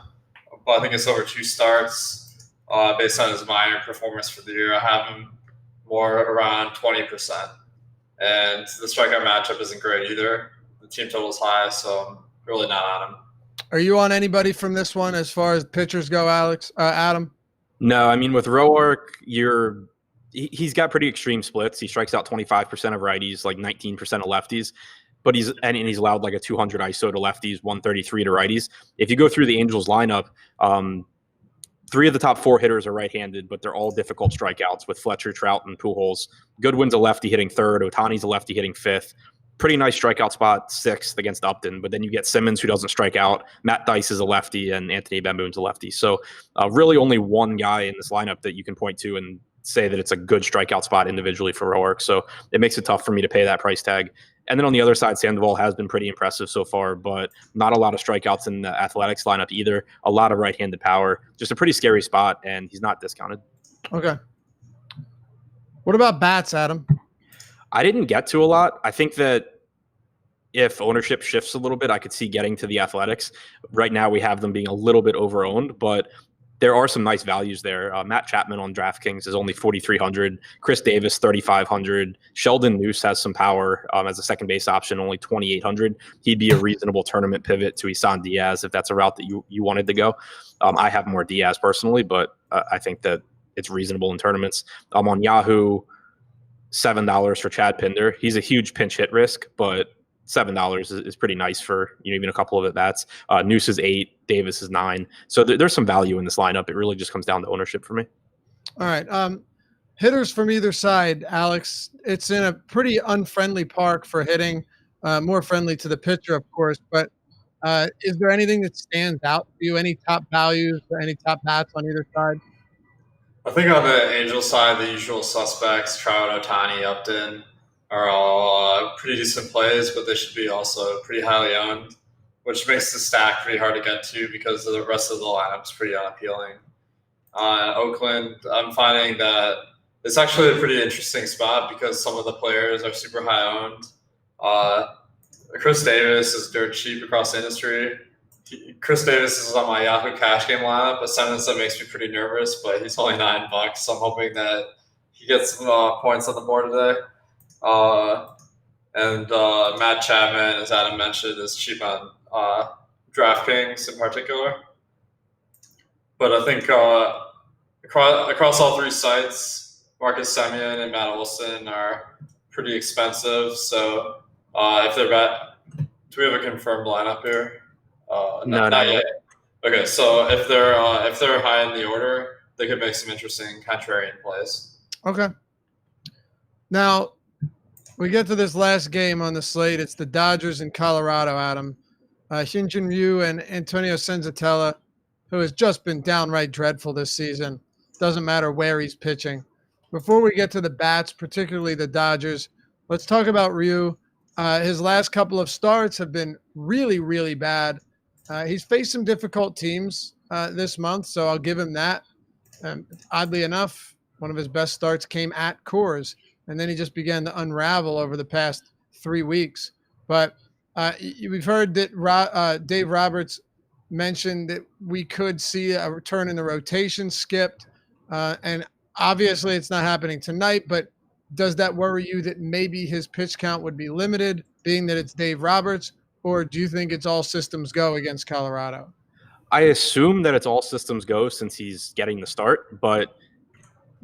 But I think it's over 2 starts based on his minor performance for the year. I have him more around 20%. And the strikeout matchup isn't great either. The team total is high, so I'm really not on him. Are you on anybody from this one as far as pitchers go, Adam? No, I mean, with Roark, he's got pretty extreme splits. He strikes out 25% of righties, like 19% of lefties, but he's allowed like a 200 ISO to lefties, 133 to righties. If you go through the Angels lineup, 3 of the top 4 hitters are right-handed, but they're all difficult strikeouts with Fletcher, Trout, and Pujols. Goodwin's a lefty hitting 3rd. Ohtani's a lefty hitting 5th. Pretty nice strikeout spot, 6th against Upton. But then you get Simmons, who doesn't strike out. Matt Dice is a lefty, and Anthony Bemboon's a lefty. So really only one guy in this lineup that you can point to and say that it's a good strikeout spot individually for Roark. So it makes it tough for me to pay that price tag. And then on the other side, Sandoval has been pretty impressive so far, but not a lot of strikeouts in the Athletics lineup either. A lot of right-handed power. Just a pretty scary spot, and he's not discounted. Okay. What about bats, Adam? I didn't get to a lot. I think that if ownership shifts a little bit, I could see getting to the Athletics. Right now, we have them being a little bit overowned, but there are some nice values there. Matt Chapman on DraftKings is only 4,300. Chris Davis, 3,500. Sheldon Noose has some power as a second base option, only 2,800. He'd be a reasonable tournament pivot to Isan Diaz if that's a route that you wanted to go. I have more Diaz personally, but I think that it's reasonable in tournaments. On Yahoo, $7 for Chad Pinder. He's a huge pinch hit risk, but $7 is pretty nice for even a couple of at-bats. Noose is 8, Davis is 9. So there's some value in this lineup. It really just comes down to ownership for me. All right. Hitters from either side, Alex. It's in a pretty unfriendly park for hitting, more friendly to the pitcher, of course. But is there anything that stands out to you? Any top values or any top bats on either side? I think on the Angel side, the usual suspects, Trout, Ohtani, Upton, are all pretty decent plays, but they should be also pretty highly owned. which makes the stack pretty hard to get to because the rest of the lineup's pretty unappealing. Oakland, I'm finding that it's actually a pretty interesting spot because some of the players are super high owned. Chris Davis is dirt cheap across the industry. Chris Davis is on my Yahoo cash game lineup, a sentence that makes me pretty nervous, but he's only $9, so I'm hoping that he gets some points on the board today. And Matt Chapman, as Adam mentioned, is cheap on DraftKings in particular. But I think across all three sites, Marcus Semien and Matt Olson are pretty expensive. So if they're do we have a confirmed lineup here? Not yet. Okay, so if they're high in the order, they could make some interesting contrarian plays. Okay. Now we get to this last game on the slate. It's the Dodgers in Colorado, Adam. Hyun-Jin Ryu and Antonio Senzatella, who has just been downright dreadful this season. Doesn't matter where he's pitching. Before we get to the bats, particularly the Dodgers, let's talk about Ryu. His last couple of starts have been really, really bad. He's faced some difficult teams this month, so I'll give him that. Oddly enough, one of his best starts came at Coors, and then he just began to unravel over the past 3 weeks. But we've heard that Dave Roberts mentioned that we could see a return in the rotation skipped, and obviously it's not happening tonight, but does that worry you that maybe his pitch count would be limited, being that it's Dave Roberts, or do you think it's all systems go against Colorado? I assume that it's all systems go since he's getting the start, but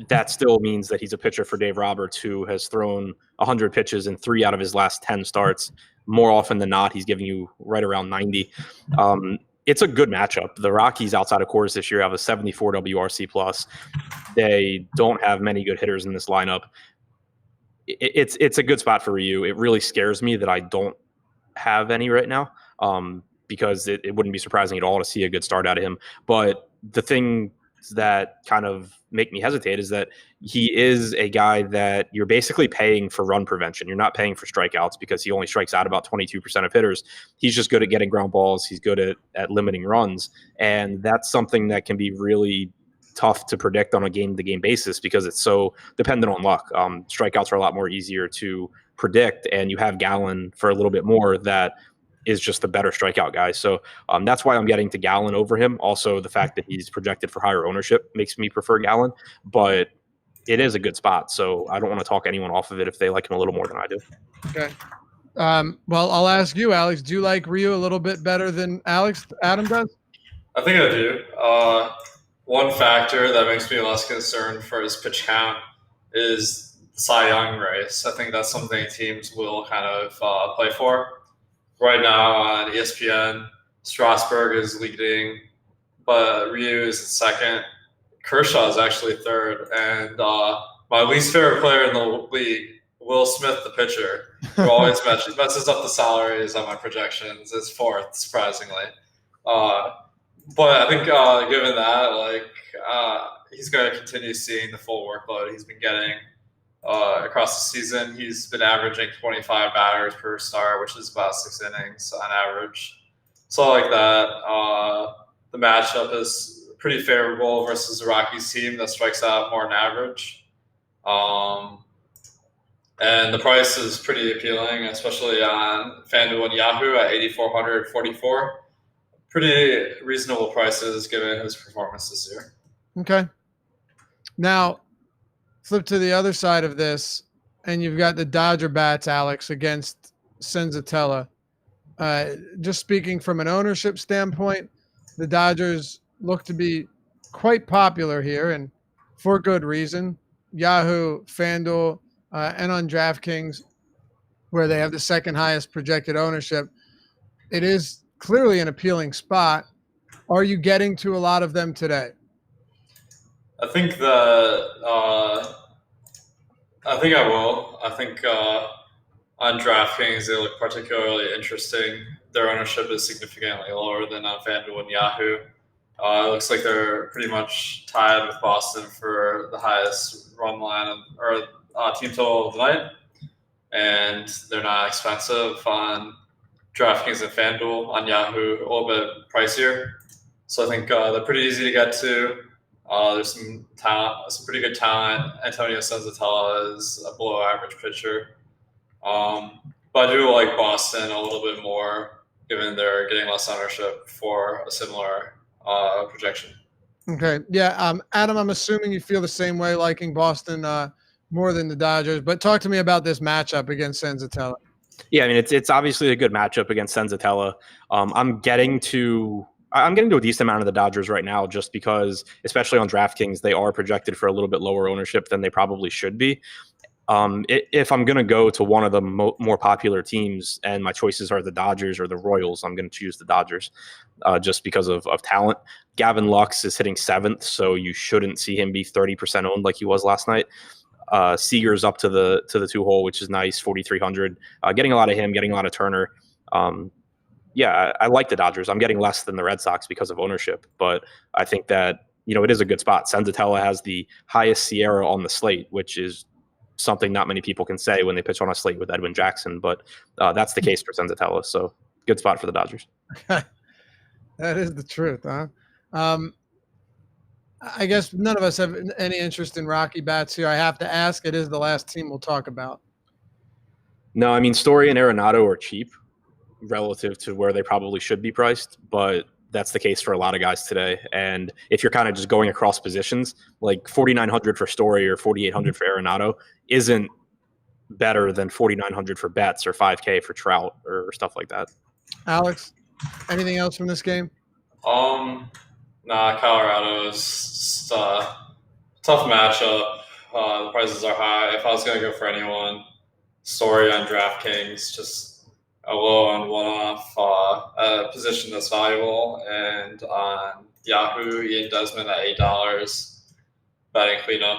that still means that he's a pitcher for Dave Roberts, who has thrown 100 pitches in 3 out of his last 10 starts. More often than not, he's giving you right around 90. It's a good matchup. The Rockies outside of Coors this year have a 74 WRC plus. They don't have many good hitters in this lineup. It's a good spot for Ryu. It really scares me that I don't have any right now, because it wouldn't be surprising at all to see a good start out of him. But the thing that kind of make me hesitate is that he is a guy that you're basically paying for run prevention. You're not paying for strikeouts because he only strikes out about 22% of hitters. He's just good at getting ground balls. He's good at limiting runs. And that's something that can be really tough to predict on a game-to-game basis because it's so dependent on luck. Strikeouts are a lot more easier to predict, and you have Gallen for a little bit more that is just a better strikeout guy. So that's why I'm getting to Gallen over him. Also, the fact that he's projected for higher ownership makes me prefer Gallen, but it is a good spot. So I don't want to talk anyone off of it if they like him a little more than I do. Okay. Well, I'll ask you, Alex. Do you like Ryu a little bit better than Adam does? I think I do. One factor that makes me less concerned for his pitch count is the Cy Young race. I think that's something teams will kind of play for. Right now on ESPN, Strasburg is leading, but Ryu is in second. Kershaw is actually third. And my least favorite player in the league, Will Smith, the pitcher, who always messes up the salaries on my projections, is fourth, surprisingly. But I think given that, he's going to continue seeing the full workload he's been getting across the season. He's been averaging 25 batters per start, which is about 6 innings on average. So I like that. The matchup is pretty favorable versus the Rockies team that strikes out more than average. And the price is pretty appealing, especially on FanDuel and Yahoo at 8,444. Pretty reasonable prices given his performance this year. Okay. Now, flip to the other side of this, and you've got the Dodger bats, Alex, against Senzatella. Just speaking from an ownership standpoint, the Dodgers look to be quite popular here, and for good reason. Yahoo, FanDuel, and on DraftKings, where they have the second highest projected ownership. It is clearly an appealing spot. Are you getting to a lot of them today? I think that I think I will. I think on DraftKings they look particularly interesting. Their ownership is significantly lower than on FanDuel and Yahoo. It looks like they're pretty much tied with Boston for the highest run line or team total of the night, and they're not expensive on DraftKings and FanDuel on Yahoo, a little bit pricier. So I think they're pretty easy to get to. There's some talent, some pretty good talent. Antonio Senzatella is a below-average pitcher. But I do like Boston a little bit more, given they're getting less ownership for a similar projection. Okay. Yeah. Adam, I'm assuming you feel the same way, liking Boston more than the Dodgers. But talk to me about this matchup against Senzatella. Yeah, I mean, it's obviously a good matchup against Senzatella. I'm getting to a decent amount of the Dodgers right now, just because, especially on DraftKings, they are projected for a little bit lower ownership than they probably should be. If I'm going to go to one of the more popular teams and my choices are the Dodgers or the Royals, I'm going to choose the Dodgers just because of talent. Gavin Lux is hitting 7th, so you shouldn't see him be 30% owned like he was last night. Seager's up to the 2-hole, which is nice, 4,300. Getting a lot of him, getting a lot of Turner. Yeah, I like the Dodgers. I'm getting less than the Red Sox because of ownership, but I think that, it is a good spot. Senzatella has the highest Sierra on the slate, which is something not many people can say when they pitch on a slate with Edwin Jackson, but that's the case for Senzatella. So good spot for the Dodgers. That is the truth, huh? I guess none of us have any interest in Rocky bats here. I have to ask. It is the last team we'll talk about. No, I mean, Story and Arenado are cheap relative to where they probably should be priced, but that's the case for a lot of guys today. And if you're kind of just going across positions, like 4,900 for Story or 4,800 for Arenado isn't better than 4,900 for Betts or 5K for Trout or stuff like that. Alex, anything else from this game? Nah, Colorado's tough matchup. The prices are high. If I was going to go for anyone, Story on DraftKings, just a low and one-off position that's valuable. And on Yahoo, Ian Desmond at $8, batting cleanup.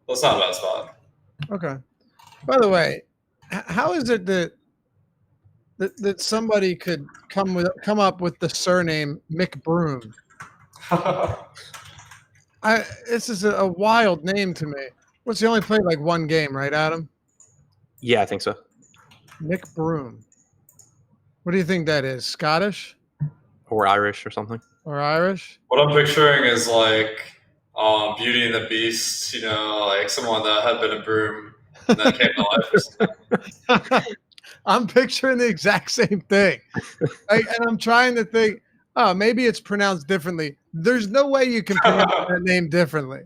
That's not a bad spot. Okay. By the way, how is it that somebody could come up with the surname McBroom? This is a wild name to me. What's he only played like one game, right, Adam? Yeah, I think so. McBroom. What do you think that is? Scottish? Or Irish or something. Or Irish? What I'm picturing is like Beauty and the Beast, like someone that had been a broom and then came to life or something. I'm picturing the exact same thing. And I'm trying to think, maybe it's pronounced differently. There's no way you can pronounce that name differently.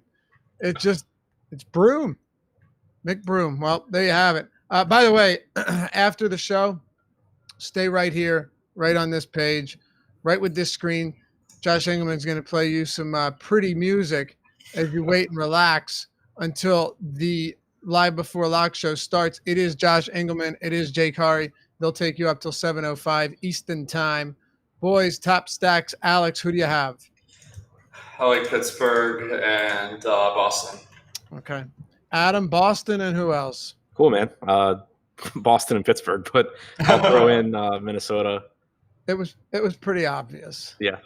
It's Broom. McBroom. Well, there you have it. By the way, after the show, stay right here, right on this page, right with this screen. Josh Engelman's going to play you some pretty music as you wait and relax until the Live Before Lock show starts. It is Josh Engelman. It is Jake Hari. They'll take you up till 7:05 Eastern time. Boys, top stacks. Alex, who do you have? I like Pittsburgh and Boston. Okay. Adam, Boston, and who else? Cool, man. Boston and Pittsburgh, but I'll throw in Minnesota. It was pretty obvious. Yeah.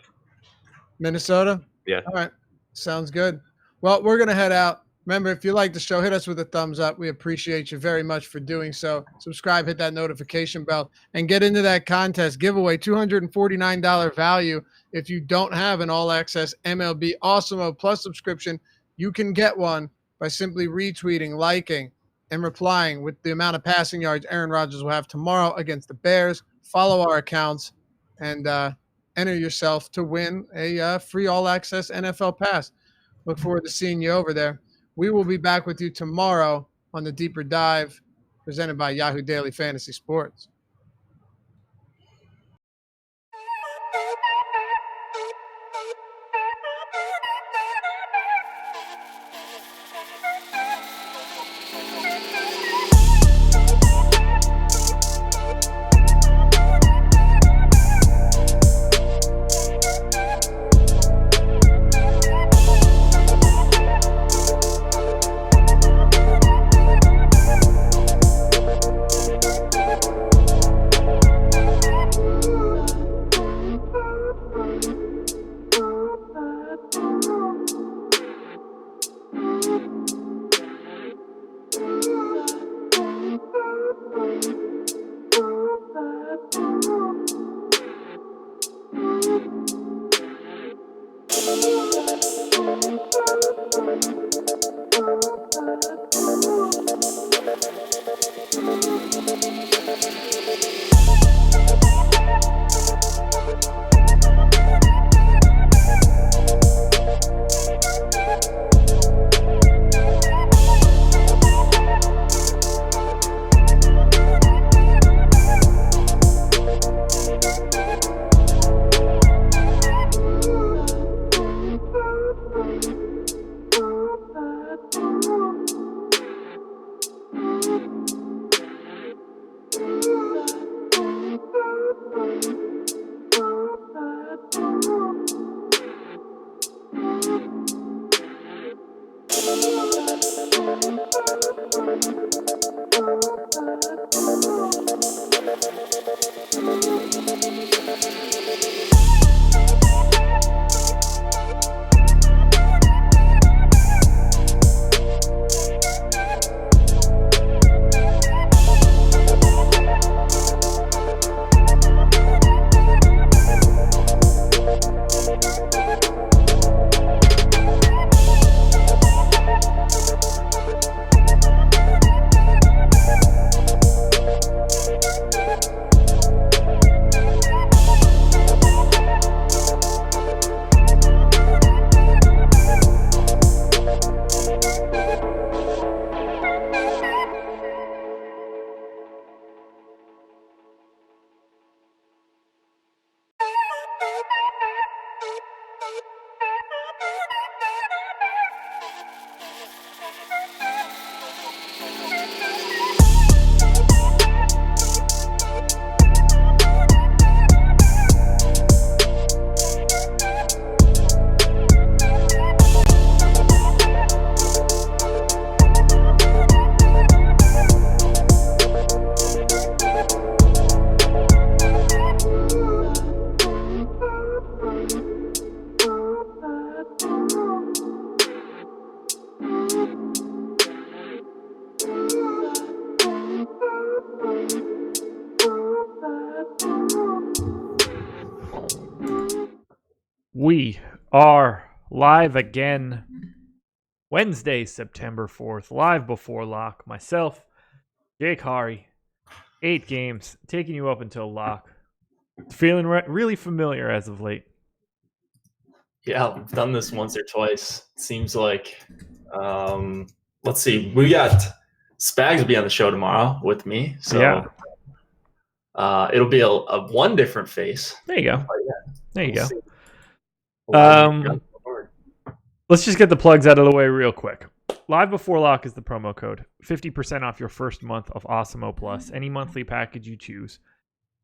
Minnesota? Yeah. All right. Sounds good. Well, we're going to head out. Remember, if you like the show, hit us with a thumbs up. We appreciate you very much for doing so. Subscribe, hit that notification bell, and get into that contest giveaway. $249 value. If you don't have an all-access MLB Awesome Plus subscription, you can get one by simply retweeting, liking, and replying with the amount of passing yards Aaron Rodgers will have tomorrow against the Bears. Follow our accounts and enter yourself to win a free all-access NFL pass. Look forward to seeing you over there. We will be back with you tomorrow on the Deeper Dive presented by Yahoo Daily Fantasy Sports. We are live again Wednesday, September 4th, live before lock. Myself, Jake Hari, 8 games, taking you up until lock. Feeling really familiar as of late. Yeah, I've done this once or twice. Seems like, let's see, we got Spags will be on the show tomorrow with me. So yeah. It'll be a one different face. There you go. Yeah, there you we'll go. see. Let's just get the plugs out of the way real quick. Live before lock is the promo code. 50% off your first month of Awesemo Plus, any monthly package you choose,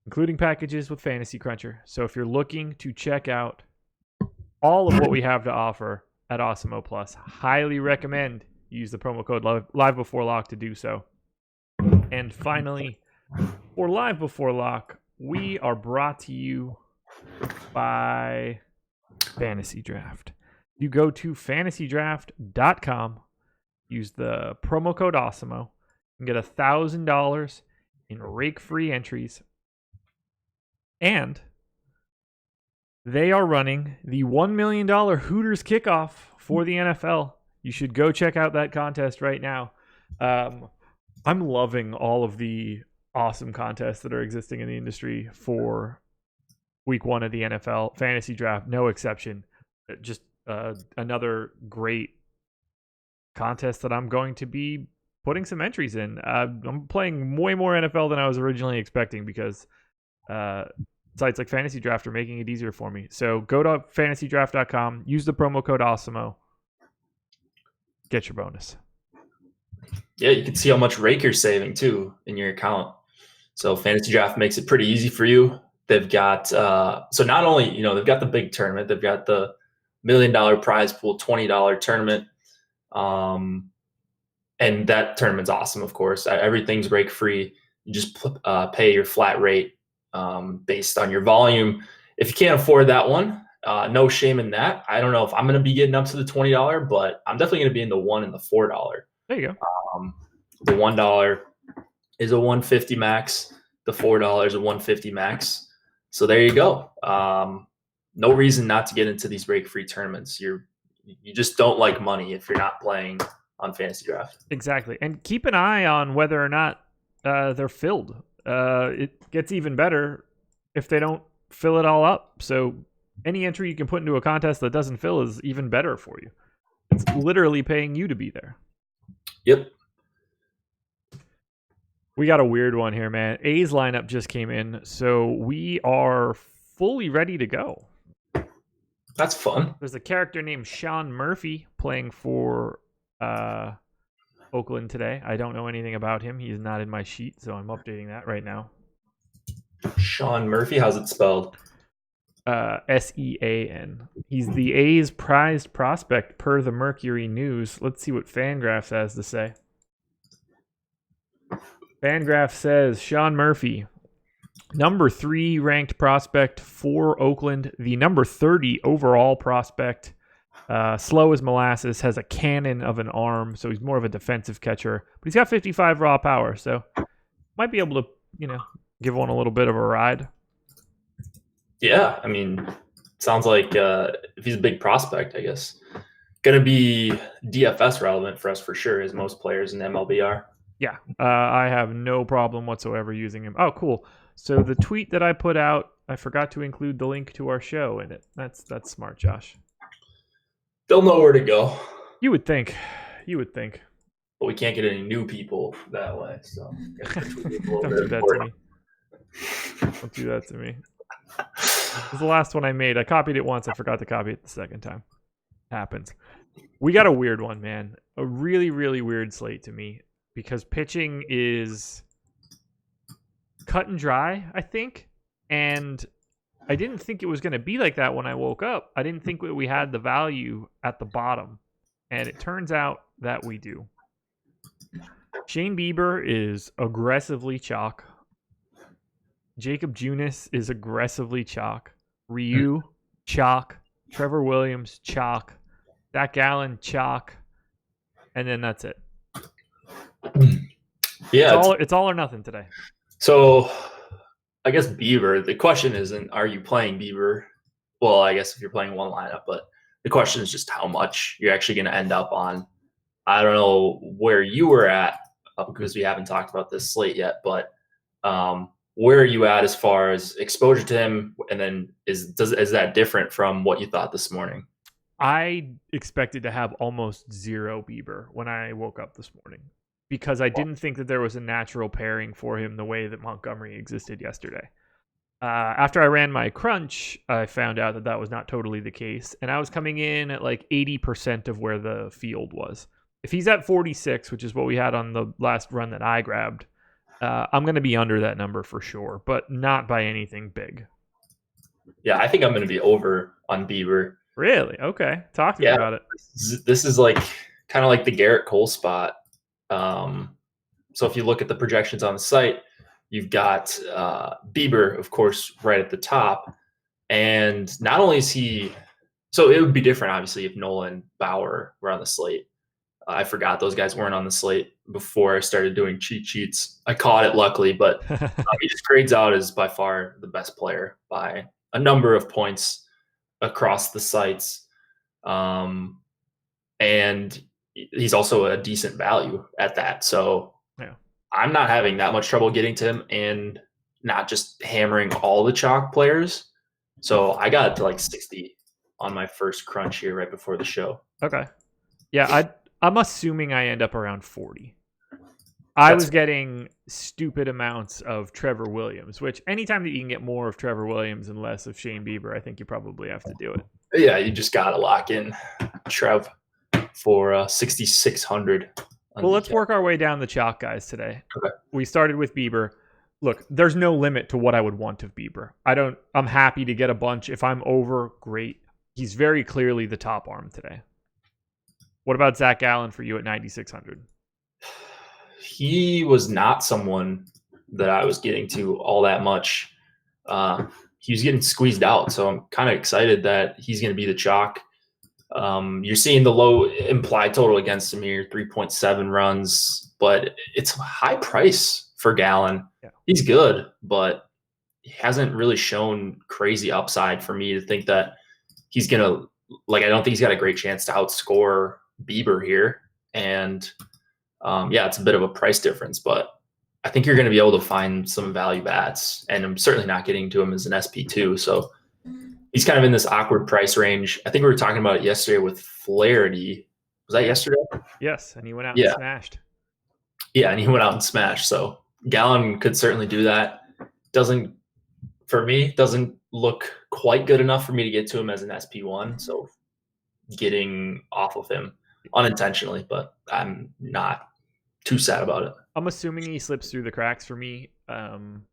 including packages with Fantasy Cruncher. So if you're looking to check out all of what we have to offer at Awesemo Plus, highly recommend you use the promo code live before lock to do so. And finally, for live before lock, we are brought to you by FantasyDraft. You go to FantasyDraft.com, use the promo code Awesemo, and get $1,000 in rake-free entries. And they are running the $1 million Hooters kickoff for the NFL. You should go check out that contest right now. I'm loving all of the awesome contests that are existing in the industry for week 1 of the NFL. Fantasy Draft, no exception. Just another great contest that I'm going to be putting some entries in. I'm playing way more NFL than I was originally expecting because sites like Fantasy Draft are making it easier for me. So go to FantasyDraft.com, use the promo code Awesemo, get your bonus. Yeah, you can see how much rake you're saving too in your account. So Fantasy Draft makes it pretty easy for you. They've got so not only they've got the big tournament, they've got the $1 million prize pool, $20 tournament, and that tournament's awesome. Of course, everything's rake free. You just pay your flat rate based on your volume. If you can't afford that one, no shame in that. I don't know if I'm going to be getting up to the $20, but I'm definitely going to be in the $1 and the $4. There you go. The $1 is a $150 max. The $4 is a $150 max. So there you go. No reason not to get into these rake-free tournaments. You just don't like money if you're not playing on Fantasy Draft. Exactly. And keep an eye on whether or not they're filled. It gets even better if they don't fill it all up. So any entry you can put into a contest that doesn't fill is even better for you. It's literally paying you to be there. Yep. We got a weird one here, man. A's lineup just came in, so we are fully ready to go. That's fun. There's a character named Sean Murphy playing for Oakland today. I don't know anything about him. He's not in my sheet, so I'm updating that right now. Sean Murphy, how's it spelled? Sean. He's the A's prized prospect per the Mercury News. Let's see what Fangraphs has to say. Fangraph says Sean Murphy, Number 3 ranked prospect for Oakland. The number 30 overall prospect. Slow as molasses, has a cannon of an arm, so he's more of a defensive catcher. But he's got 55 raw power, so might be able to, give one a little bit of a ride. Yeah, I mean, sounds like if he's a big prospect, I guess, going to be DFS relevant for us for sure, as most players in MLB are. Yeah, I have no problem whatsoever using him. Oh, cool. So the tweet that I put out, I forgot to include the link to our show in it. That's smart, Josh. They'll know where to go. You would think. But we can't get any new people that way. So Don't do that to me. Don't do that to me. It was the last one I made. I copied it once. I forgot to copy it the second time. Happens. We got a weird one, man. A really, really weird slate to me because pitching is cut and dry, I think. And I didn't think it was going to be like that when I woke up. I didn't think we had the value at the bottom. And it turns out that we do. Shane Bieber is aggressively chalk. Jacob Junis is aggressively chalk. Ryu, chalk. Trevor Williams, chalk. Zach Gallen, chalk. And then that's it. Yeah. It's all or nothing today. So I guess Bieber, the question isn't, are you playing Bieber? Well, I guess if you're playing one lineup, but the question is just how much you're actually going to end up on. I don't know where you were at because we haven't talked about this slate yet, but where are you at as far as exposure to him? And then is that different from what you thought this morning? I expected to have almost zero Bieber when I woke up this morning because I didn't think that there was a natural pairing for him the way that Montgomery existed yesterday. After I ran my crunch, I found out that was not totally the case. And I was coming in at like 80% of where the field was. If he's at 46, which is what we had on the last run that I grabbed, I'm going to be under that number for sure, but not by anything big. Yeah, I think I'm going to be over on Bieber. Really? Okay. Talk to me about it. This is like kind of like the Garrett Cole spot. So if you look at the projections on the site, you've got Bieber, of course, right at the top. And not only is he – so it would be different, obviously, if Nolan, Bauer were on the slate. I forgot those guys weren't on the slate before I started doing cheat sheets. I caught it, luckily, but he just grades out as by far the best player by a number of points across the sites. And he's also a decent value at that. So yeah. I'm not having that much trouble getting to him and not just hammering all the chalk players. So I got it to like 60 on my first crunch here right before the show. Okay. Yeah, I'm assuming I end up around 40. I was getting stupid amounts of Trevor Williams, which anytime that you can get more of Trevor Williams and less of Shane Bieber, I think you probably have to do it. Yeah, you just got to lock in Trev for 6,600. Well, let's work our way down the chalk guys today. Okay. We started with Bieber. Look, there's no limit to what I would want of Bieber. I'm happy to get a bunch. If I'm over, great. He's very clearly the top arm today. What about Zach Gallen for you at 9,600? He was not someone that I was getting to all that much. He was getting squeezed out, so I'm kind of excited that he's going to be the chalk. You're seeing the low implied total against him here, 3.7 runs, but it's a high price for Gallen. Yeah. He's good, but he hasn't really shown crazy upside for me to think that he's going to – I don't think he's got a great chance to outscore Bieber here. And it's a bit of a price difference, but I think you're going to be able to find some value bats, and I'm certainly not getting to him as an SP2. So he's kind of in this awkward price range. I think we were talking about it yesterday with Flaherty. Was that yesterday? Yes. And he went out and smashed. Yeah. And he went out and smashed. So Gallen could certainly do that. Doesn't look quite good enough for me to get to him as an SP1. So getting off of him unintentionally, but I'm not too sad about it. I'm assuming he slips through the cracks for me. And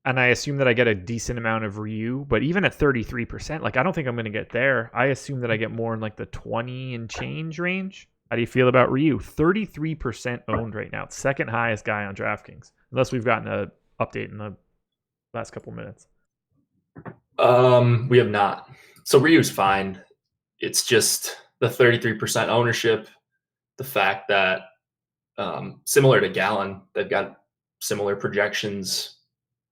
I assume that I get a decent amount of Ryu, but even at 33%, I don't think I'm going to get there. I assume that I get more in the 20 and change range. How do you feel about Ryu? 33% owned right now. Second highest guy on DraftKings, unless we've gotten update in the last couple minutes? We have not. So Ryu's fine. It's just the 33% ownership, the fact that similar to Gallon, they've got similar projections.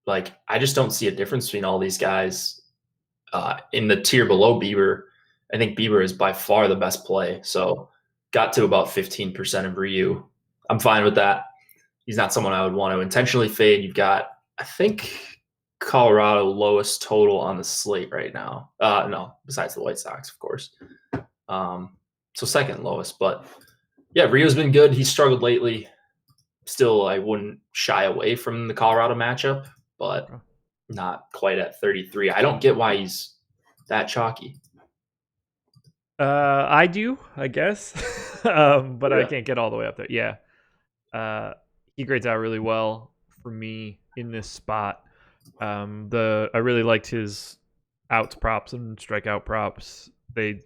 Like, I just don't see a difference between all these guys. In the tier below Bieber, I think Bieber is by far the best play. So got to about 15% of Ryu. I'm fine with that. He's not someone I would want to intentionally fade. You've got, I think, Colorado lowest total on the slate right now. No, besides the White Sox, of course. So second lowest. But yeah, Ryu's been good. He's struggled lately. Still, I wouldn't shy away from the Colorado matchup, but not quite at 33. I don't get why he's that chalky. I do, I guess, but Yeah. I can't get all the way up there. Yeah, he grades out really well for me in this spot. I really liked his outs props and strikeout props. They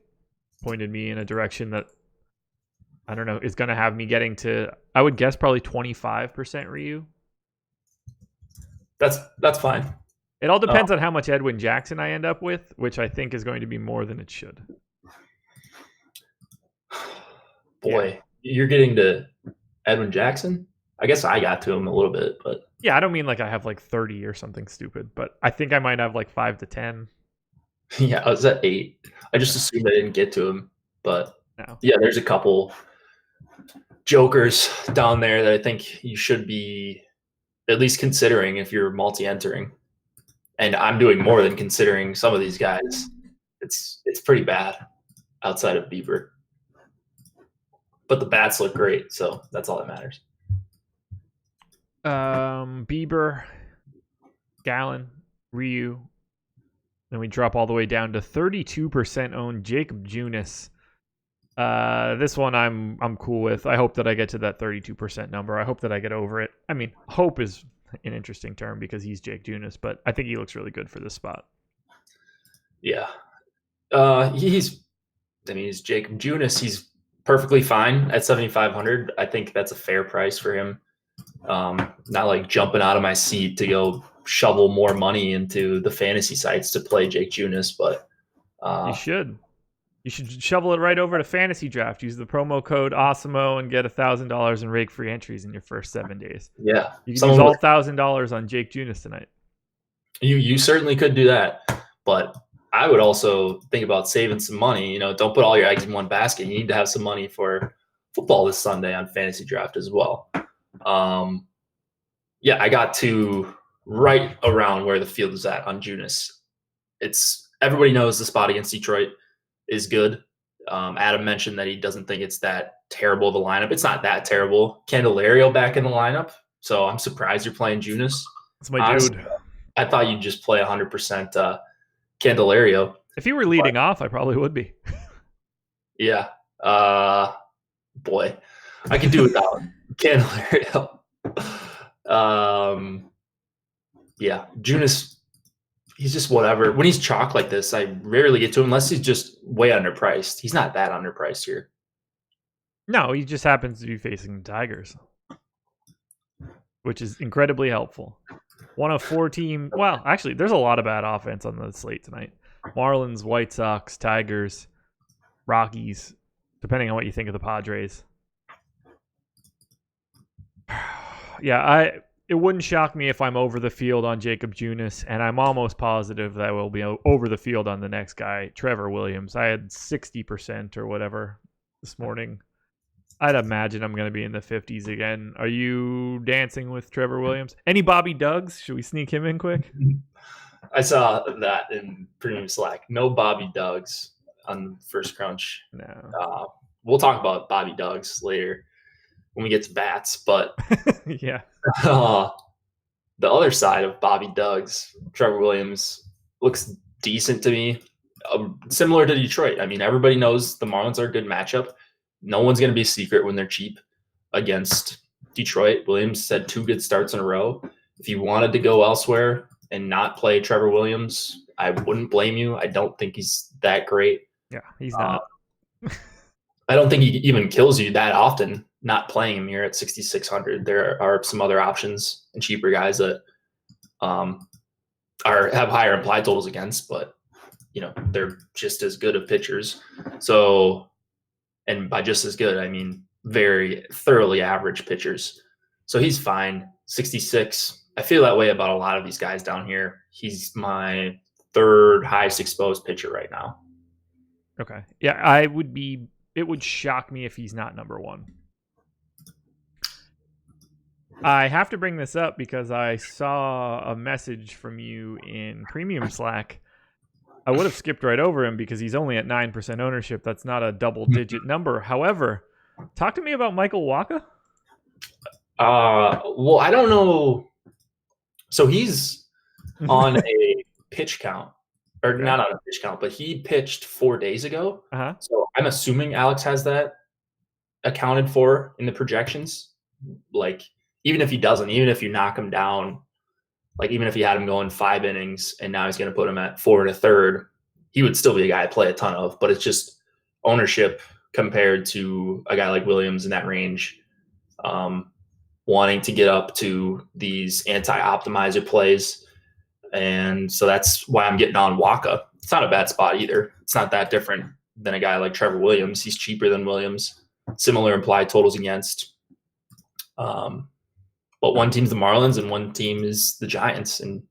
pointed me in a direction that I don't know is going to have me getting to, I would guess, probably 25% Ryu. That's fine. It all depends on how much Edwin Jackson I end up with, which I think is going to be more than it should. Boy, You're getting to Edwin Jackson? I guess I got to him a little bit, but yeah, I don't mean like I have like 30 or something stupid, but I think I might have like 5 to 10. yeah, I was at 8. I just assumed I didn't get to him, but No. yeah, there's a couple jokers down there that I think you should be at least considering if you're multi-entering. And I'm doing more than considering some of these guys. It's pretty bad outside of Bieber. But the bats look great, so that's all that matters. Bieber, Gallon, Ryu. Then we drop all the way down to 32% owned Jacob Junis. This one I'm cool with. I hope that I get to that 32% number. I hope that I get over it. I mean, hope is an interesting term because he's Jake Junis, but I think he looks really good for this spot. Yeah. He's Jacob Junis. He's perfectly fine at 7,500. I think that's a fair price for him. Not like jumping out of my seat to go shovel more money into the fantasy sites to play Jake Junis, but You should shovel it right over to FantasyDraft. Use the promo code AWESOMO and get $1,000 in rake-free entries in your first 7 days. yeah, You can use all $1,000 on Jake Junis tonight. You certainly could do that, but I would also think about saving some money. Don't put all your eggs in one basket. You need to have some money for football this Sunday on FantasyDraft as well. Yeah, I got to right around where the field is at on Junis. Everybody knows the spot against Detroit is good. Adam mentioned that he doesn't think it's that terrible of a lineup. It's not that terrible. Candelario back in the lineup, so I'm surprised you're playing Junis. That's my dude. I thought you'd just play 100% Candelario. If he were leading off, I probably would be. Yeah. Boy, I could do without Candelario. Yeah, Junis, he's just whatever. When he's chalk like this, I rarely get to him unless he's just way underpriced. He's not that underpriced here. No, he just happens to be facing the Tigers, which is incredibly helpful. One of 4 teams. Well, actually, there's a lot of bad offense on the slate tonight. Marlins, White Sox, Tigers, Rockies, depending on what you think of the Padres. Yeah, it wouldn't shock me if I'm over the field on Jacob Junis, and I'm almost positive that I will be over the field on the next guy, Trevor Williams. I had 60% or whatever this morning. I'd imagine I'm going to be in the 50s again. Are you dancing with Trevor Williams? Any Bobby Duggs? Should we sneak him in quick? I saw that in Premium Slack. No Bobby Duggs on First Crunch. No. We'll talk about Bobby Duggs later when we get to bats, but Yeah. the other side of Bobby Duggs, Trevor Williams, looks decent to me. Similar to Detroit. I mean, everybody knows the Marlins are a good matchup. No one's going to be a secret when they're cheap against Detroit. Williams had 2 good starts in a row. If you wanted to go elsewhere and not play Trevor Williams, I wouldn't blame you. I don't think he's that great. Yeah, he's not. I don't think he even kills you that often not playing him here at 6,600. There are some other options and cheaper guys that have higher implied totals against, but they're just as good of pitchers. So, and by just as good, I mean very thoroughly average pitchers. So he's fine. 66. I feel that way about a lot of these guys down here. He's my third highest exposed pitcher right now. Okay. Yeah, it would shock me if he's not number one. I have to bring this up because I saw a message from you in Premium Slack. I would have skipped right over him because he's only at 9% ownership. That's not a double-digit number. However, talk to me about Michael Wacha. Well, I don't know. So he's on a pitch count, or not on a pitch count, but he pitched 4 days ago. Uh-huh. So I'm assuming Alex has that accounted for in the projections. Like, even if he doesn't, even if you knock him down, like even if he had him going 5 innings and now he's going to put him at 4 1/3, he would still be a guy I play a ton of. But it's just ownership compared to a guy like Williams in that range, wanting to get up to these anti-optimizer plays. And so that's why I'm getting on Wacha. It's not a bad spot either. It's not that different than a guy like Trevor Williams. He's cheaper than Williams. Similar implied totals against. But one team's the Marlins and one team is the Giants. And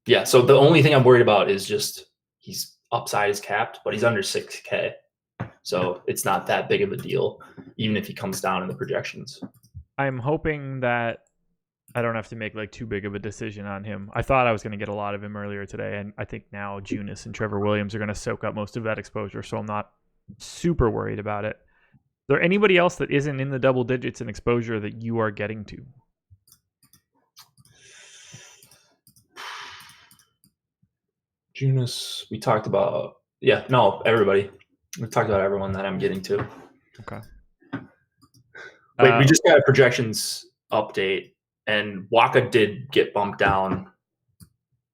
yeah, so the only thing I'm worried about is just he's upside is capped, but he's under 6K. So it's not that big of a deal, even if he comes down in the projections. I'm hoping that I don't have to make like too big of a decision on him. I thought I was going to get a lot of him earlier today, and I think now Junis and Trevor Williams are going to soak up most of that exposure, so I'm not super worried about it. Is there anybody else that isn't in the double digits in exposure that you are getting to? Junis, we talked about. Yeah, no, everybody. We talked about everyone that I'm getting to. Okay. Wait, we just got a projections update, and Wacha did get bumped down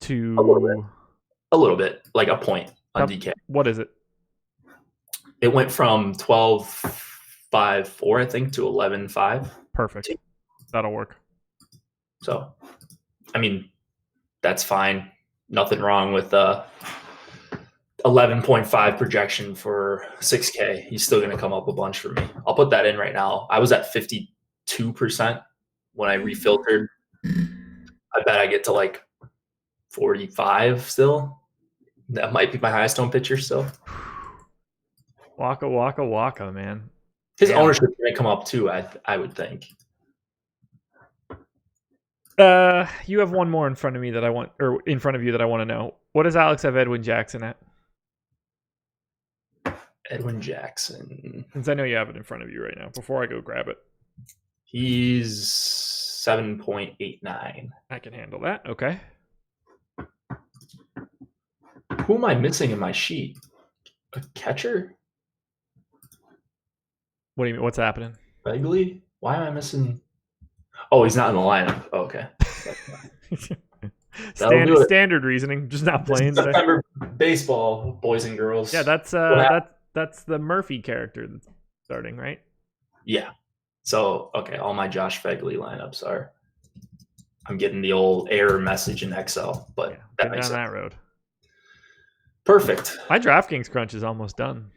to a little bit, like a point on DK. What is it? It went from 12.54, I think, to 11.5. Perfect. That'll work. So, I mean, that's fine. Nothing wrong with 11.5 projection for 6K. He's still going to come up a bunch for me. I'll put that in right now. I was at 52% when I refiltered. I bet I get to like 45 still. That might be my highest owned pitcher still. Wacha, man. His ownership is going to come up too, I would think. You have one more in front of me that I want, or in front of you that I want to know. What does Alex have Edwin Jackson at? Edwin Jackson. Since I know you have it in front of you right now, before I go grab it. He's 7.89. I can handle that. Okay. Who am I missing in my sheet? A catcher? What do you mean? What's happening? Begley? Why am I missing? Oh, he's not in the lineup. Oh, okay. Standard reasoning. Just not playing today. September baseball, boys and girls. Yeah, that's the Murphy character that's starting, right? Yeah. So, okay, all my Josh Begley lineups are. I'm getting the old error message in Excel, but yeah, that makes down sense. that road. Perfect. My DraftKings crunch is almost done.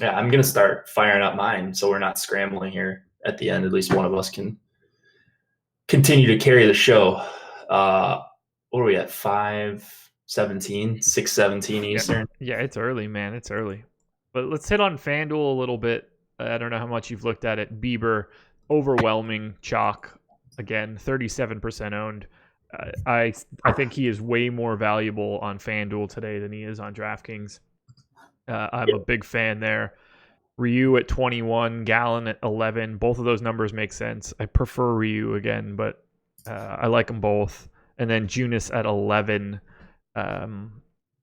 Yeah, I'm gonna start firing up mine, so we're not scrambling here at the end. At least one of us can continue to carry the show. What are we at? 5:17, 6:17 Eastern. Yeah, it's early, man. It's early. But let's hit on FanDuel a little bit. I don't know how much you've looked at it. Bieber, overwhelming chalk. Again, 37% owned. I think he is way more valuable on FanDuel today than he is on DraftKings. I'm a big fan there. Ryu at 21, Gallon at 11. Both of those numbers make sense. I prefer Ryu again, but I like them both. And then Junis at 11.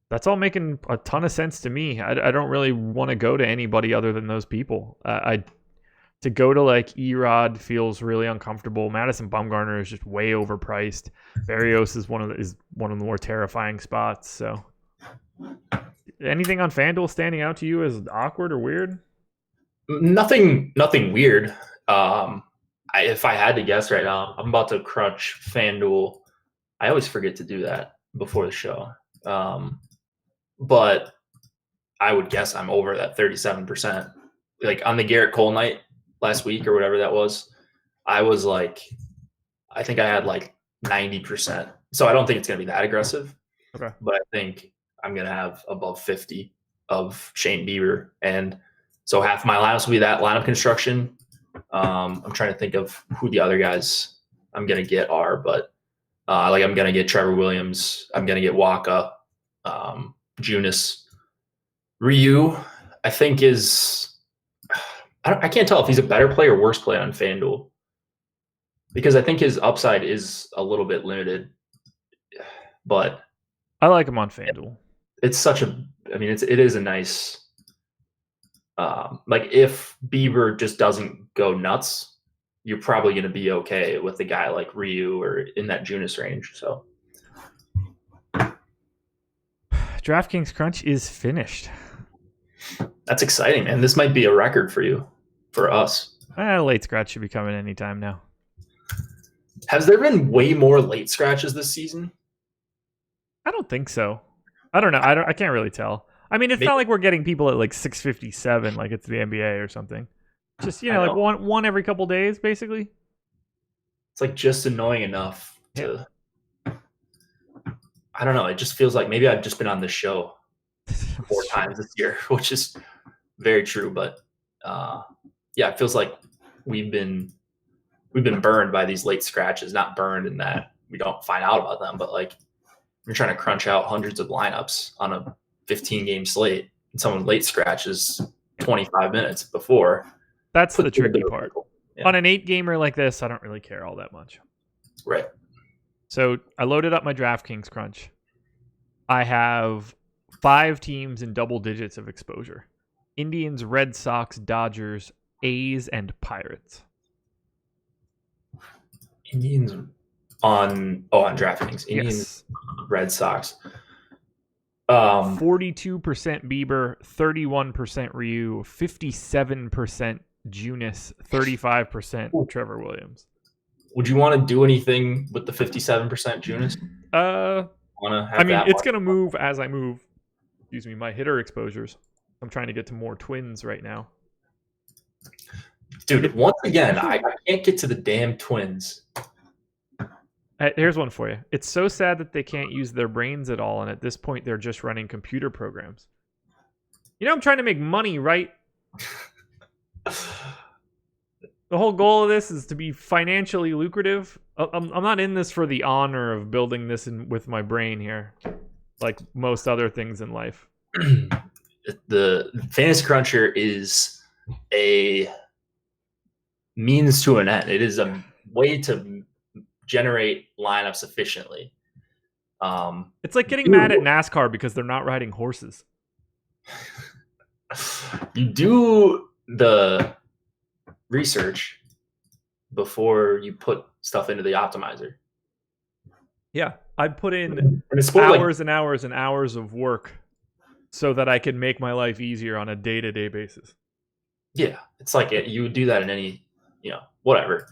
That's all making a ton of sense to me. I don't really want to go to anybody other than those people. To go to like Erod feels really uncomfortable. Madison Bumgarner is just way overpriced. Barrios is one of the more terrifying spots. So, anything on FanDuel standing out to you as awkward or weird? Nothing weird. If I had to guess right now, I'm about to crunch FanDuel. I always forget to do that before the show. But I would guess I'm over that 37%. Like on the Garrett Cole night last week or whatever that was, I was like, I think I had like 90%. So I don't think it's going to be that aggressive. Okay. But I think I'm going to have above 50 of Shane Bieber. And so half my lineups will be that lineup construction. I'm trying to think of who the other guys I'm going to get are, but like I'm going to get Trevor Williams. I'm going to get Waka, Junis. Ryu, I think I can't tell if he's a better play or worse play on FanDuel, because I think his upside is a little bit limited, but I like him on FanDuel. It's it is a nice, like if Bieber just doesn't go nuts, you're probably going to be okay with a guy like Ryu or in that Junis range. So DraftKings Crunch is finished. That's exciting, and this might be a record for us. Late scratch should be coming anytime now. Has there been way more late scratches this season? I don't think so. I don't know. I can't really tell. I mean, it's not like we're getting people at like 657, like it's the NBA or something. Just like one every couple days, basically. It's like just annoying enough to. I don't know. It just feels like maybe I've just been on this show 4 times this year, which is very true. But it feels like we've been burned by these late scratches. Not burned in that we don't find out about them, but like you're trying to crunch out hundreds of lineups on a 15-game slate, and someone late scratches 25 minutes before. That's the tricky part. Yeah. On an 8-gamer like this, I don't really care all that much. Right. So I loaded up my DraftKings Crunch. I have 5 teams in double digits of exposure: Indians, Red Sox, Dodgers, A's, and Pirates. Indians on DraftKings. Indians, yes. Red Sox. 42% Bieber, 31% Ryu, 57% Junis, 35% Trevor Williams. Would you want to do anything with the 57% Junis? It's going to move as I move. Excuse me, my hitter exposures. I'm trying to get to more Twins right now. Dude, once again, I can't get to the damn Twins. Here's one for you. It's so sad that they can't use their brains at all, and at this point, they're just running computer programs. I'm trying to make money, right? The whole goal of this is to be financially lucrative. I'm not in this for the honor of building this with my brain here, like most other things in life. The Fantasy Cruncher is a means to an end. It is a way to generate lineups efficiently. It's like getting mad at NASCAR because they're not riding horses. You do the research before you put stuff into the optimizer. Yeah, I put in hours and hours and hours of work so that I can make my life easier on a day-to-day basis. Yeah, it's like you would do that in any, whatever.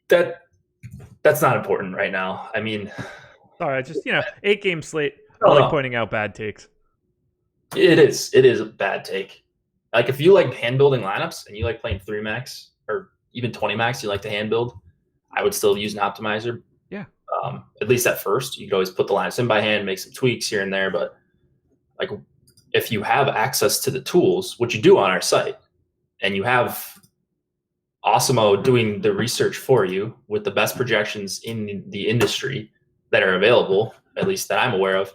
That's not important right now. I mean, sorry, just 8-game slate. I like pointing out bad takes. It is a bad take. Like if you like hand building lineups and you like playing 3 max or even 20 max, you like to hand build, I would still use an optimizer. Yeah. At least at first, you could always put the lineups in by hand, make some tweaks here and there. But like if you have access to the tools, which you do on our site, and you have Awesemo doing the research for you with the best projections in the industry that are available, at least that I'm aware of,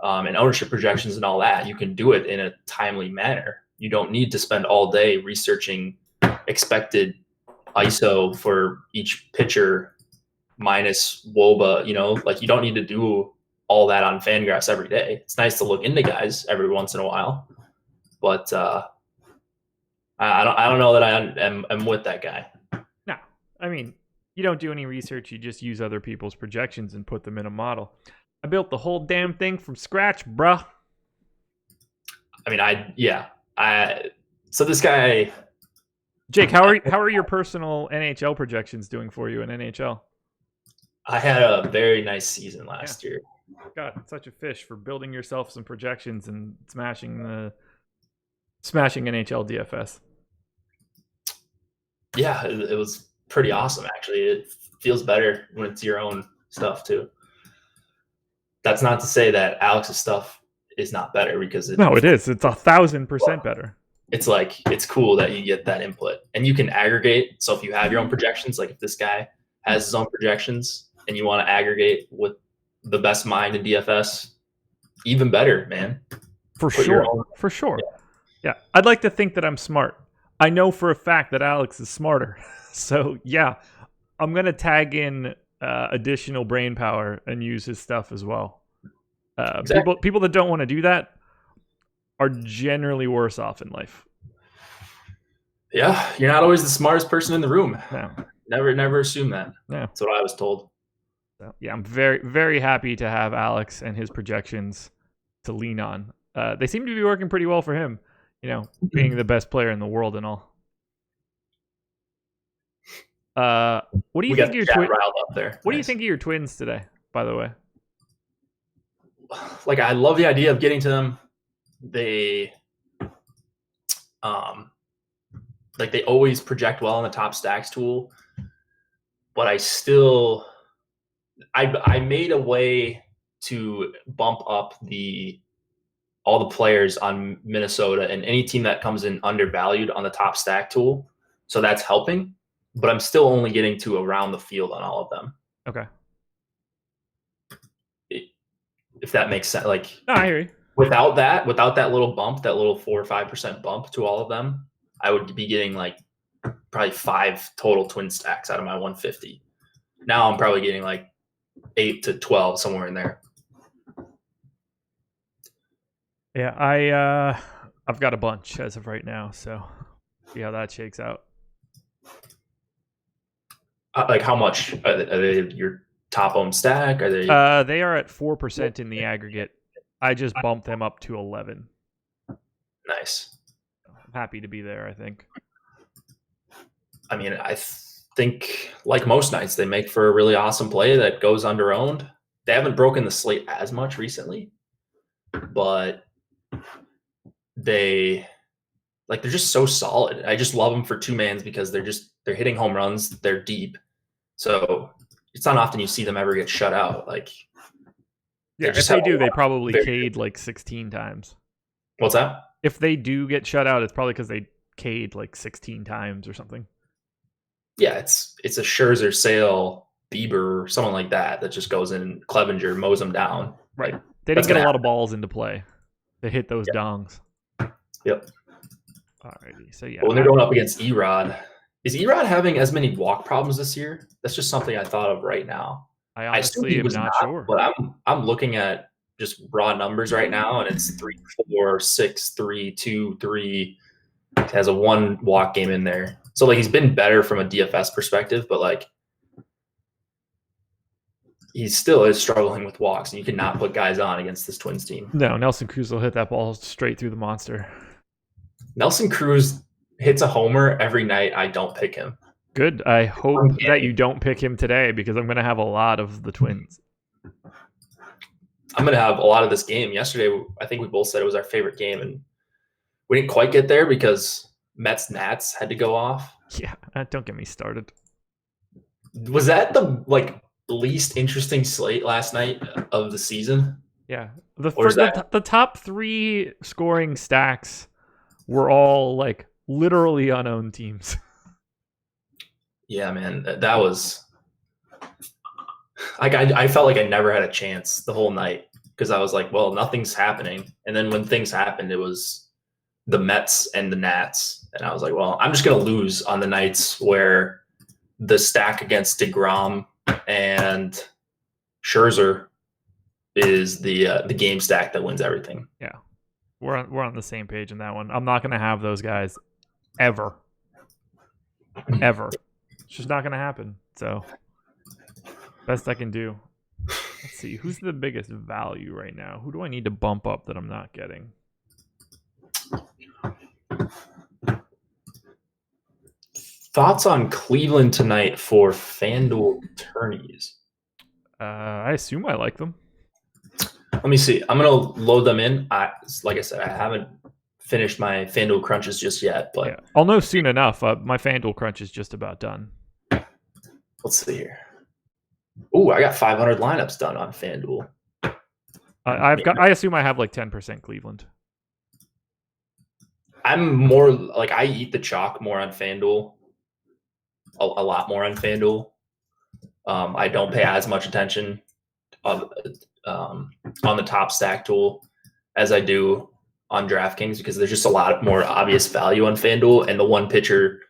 and ownership projections and all that, you can do it in a timely manner. You don't need to spend all day researching expected ISO for each pitcher minus WOBA, like you don't need to do all that on Fangraphs every day. It's nice to look into guys every once in a while, but I don't know that I'm with that guy. No, I mean, you don't do any research. You just use other people's projections and put them in a model. I built the whole damn thing from scratch, bruh. I mean, so this guy, Jake, how are your personal NHL projections doing for you in NHL? I had a very nice season last year. God, such a fish for building yourself some projections and smashing NHL DFS. Yeah, it was pretty awesome, actually. It feels better when it's your own stuff, too. That's not to say that Alex's stuff is not better, because No, it is. It's 1,000% better. It's like, it's cool that you get that input. And you can aggregate. So if you have your own projections, like if this guy has his own projections and you want to aggregate with the best mind in DFS, even better, man. For sure. Yeah. I'd like to think that I'm smart. I know for a fact that Alex is smarter. So, yeah, I'm going to tag in additional brain power and use his stuff as well. Exactly. People that don't want to do that are generally worse off in life. Yeah, you're not always the smartest person in the room. No. Never assume that. No. That's what I was told. So, yeah, I'm very, very happy to have Alex and his projections to lean on. They seem to be working pretty well for him, being the best player in the world and all. What do you think of your twins? What do you think of your Twins today, by the way? Like, I love the idea of getting to them. They they always project well on the top stacks tool, but I made a way to bump up all the players on Minnesota and any team that comes in undervalued on the top stack tool. So that's helping, but I'm still only getting to around the field on all of them. Okay. If that makes sense. Like, no, I hear you. Without that little bump, that little 4 or 5% bump to all of them, I would be getting like probably 5 total twin stacks out of my 150. Now I'm probably getting like 8 to 12, somewhere in there. Yeah, I've got a bunch as of right now, so see how that shakes out. Like, how much are they your top owned stack? Are they? They are at 4% in the aggregate. I just bumped them up to 11. Nice. I'm happy to be there, I think. I mean, I think like most nights, they make for a really awesome play that goes under-owned. They haven't broken the slate as much recently, but they're just so solid. I just love them for two-mans because they're hitting home runs. They're deep. So it's not often you see them ever get shut out. Like, yeah, if they do, they probably K'd like 16 times. What's that? If they do get shut out, it's probably because they K'd like 16 times or something. Yeah, it's a Scherzer, Sale, Bieber, or someone like that just goes in and Clevenger mows them down. Right. Like, they didn't get a lot of balls into play. They hit those dongs. Yep. Alrighty. So yeah. But when they're going up against Erod, is Erod having as many walk problems this year? That's just something I thought of right now. I honestly am not sure. But I'm looking at just raw numbers right now, and it's 3, 4, 6, 3, 2, 3. It has a 1 walk game in there. So like, he's been better from a DFS perspective, but like, he still is struggling with walks, and you cannot put guys on against this Twins team. No, Nelson Cruz will hit that ball straight through the monster. Nelson Cruz hits a homer every night. I don't pick him. Good. I hope that you don't pick him today, because I'm going to have a lot of the Twins. I'm going to have a lot of this game. Yesterday, I think we both said it was our favorite game, and we didn't quite get there because Mets-Nats had to go off. Yeah, don't get me started. Was that the least interesting slate last night of the season? Yeah. The top 3 scoring stacks were all like literally unowned teams. Yeah, man, that was like, I felt like I never had a chance the whole night, because I was like, well, nothing's happening. And then when things happened, it was the Mets and the Nats. And I was like, well, I'm just going to lose on the nights where the stack against DeGrom and Scherzer is the game stack that wins everything. Yeah. We're on the same page in that one. I'm not going to have those guys ever. Ever. It's just not going to happen. So, best I can do. Let's see. Who's the biggest value right now? Who do I need to bump up that I'm not getting? Thoughts on Cleveland tonight for FanDuel tourneys? I assume I like them. Let me see. I'm gonna load them in. Like I said, I haven't finished my FanDuel crunches just yet, but Yeah, I'll know soon enough. My FanDuel crunch is just about done. let's see here. Ooh, I got 500 lineups done on FanDuel. I assume I have like 10% Cleveland. I'm more like I eat the chalk more on FanDuel. A lot more on FanDuel. I don't pay as much attention on the top stack tool as I do on DraftKings because there's just a lot more obvious value on FanDuel, and the one pitcher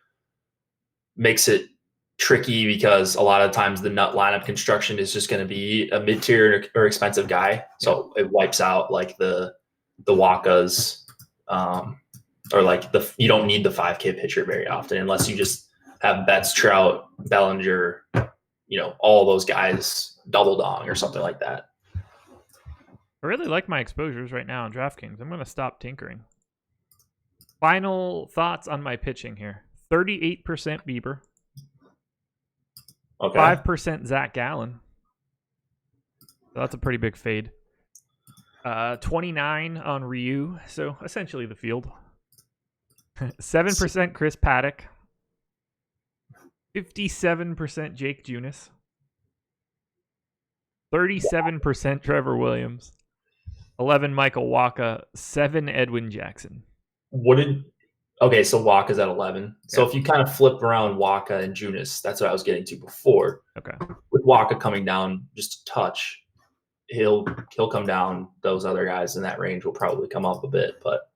makes it tricky because a lot of times the nut lineup construction is just going to be a mid-tier or expensive guy, so it wipes out like the Wakas, or like you don't need the 5K pitcher very often unless you just have Betts, Trout, Bellinger, all those guys double dong or something like that. I really like my exposures right now on DraftKings. I'm going to stop tinkering. Final thoughts on my pitching here. 38% Bieber. Okay. 5% Zach Gallen. So that's a pretty big fade. 29 on Ryu. So essentially the field. 7% Chris Paddock. 57% Jake Junis. 37% Trevor Williams. 11 Michael Wacha. 7 Edwin Jackson. Okay, so Waka's at 11. So if you kind of flip around Wacha and Junis, that's what I was getting to before. Okay. With Wacha coming down just a touch, he'll come down. Those other guys in that range will probably come up a bit, but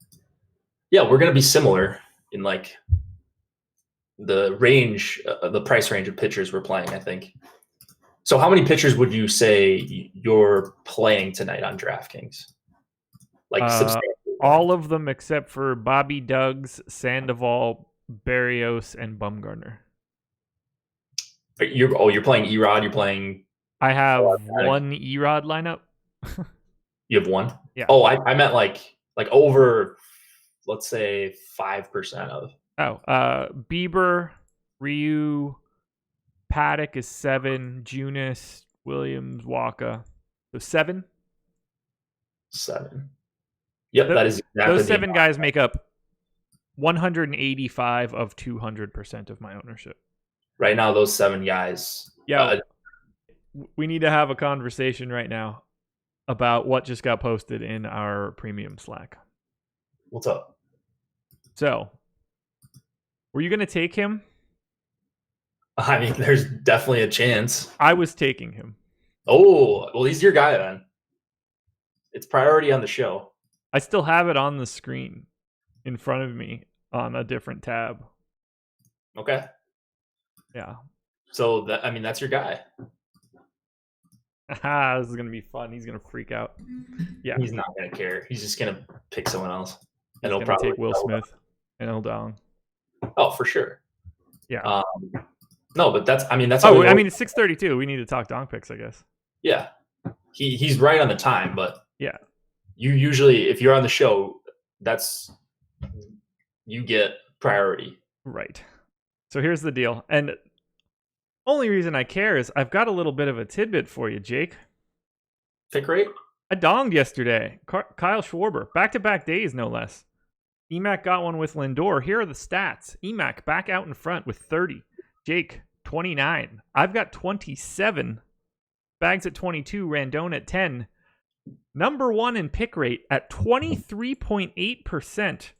yeah, we're going to be similar in like the range, the price range of pitchers we're playing, I think. So how many pitchers would you say you're playing tonight on DraftKings? Like all of them except for Bobby Duggs, Sandoval, Barrios, and Bumgarner. You're playing Erod. You're playing. I have one Erod lineup. You have one. Yeah. Oh, I meant like over, let's say 5% of. Bieber, Ryu, Paddock is 7, Junis, Williams, Wacha. So 7. 7. Yep, that is exactly those 7 guys make up 185 of 200% of my ownership. Right now, those 7 guys. Yeah, we need to have a conversation right now about what just got posted in our premium Slack. What's up? So, were you going to take him? I mean, there's definitely a chance. I was taking him. Oh, well, he's your guy then. It's priority on the show. I still have it on the screen in front of me on a different tab. Okay. Yeah. So that's your guy. This is gonna be fun. He's gonna freak out. Yeah. He's not gonna care. He's just gonna pick someone else, and he'll probably take Will Smith and Eldong. Oh, for sure. Yeah. No, but that's. That's. Oh, it's 6:32. We need to talk dong picks, I guess. Yeah. He's right on the time, but yeah. You usually, if you're on the show, you get priority. Right. So here's the deal. And only reason I care is I've got a little bit of a tidbit for you, Jake. Pick rate? I donged yesterday. Kyle Schwarber. Back-to-back days, no less. Emac got one with Lindor. Here are the stats. Emac back out in front with 30. Jake, 29. I've got 27. Bags at 22. Randone at 10. Number 1 in pick rate at 23.8%.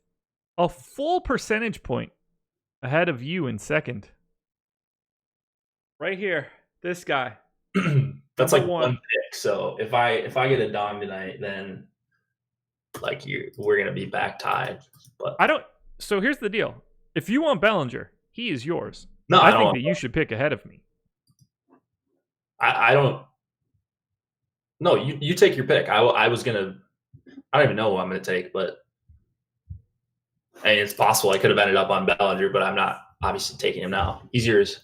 A full percentage point ahead of you in second. Right here, this guy. That's like one pick. So if I get a dong tonight, then we're gonna be back tied. But So here's the deal: if you want Bellinger, he is yours. No, I think that you should pick ahead of me. I don't. No, you take your pick. I was gonna. I don't even know who I'm gonna take, but it's possible I could have ended up on Bellinger, but I'm not obviously taking him now. He's yours.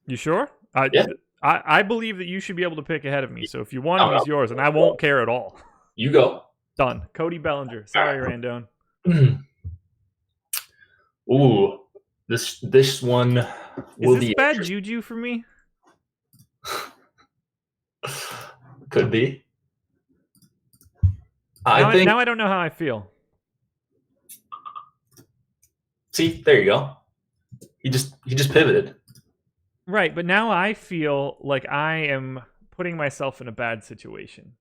You sure? Yeah. I believe that you should be able to pick ahead of me. So if you want him, he's yours, and I won't care at all. You go. Done. Cody Bellinger. Sorry, Randone. Ooh, this one will Is this be bad juju for me? Could be. Now I think. I don't know how I feel. See, there you go. He just pivoted. Right, but now I feel like I am putting myself in a bad situation.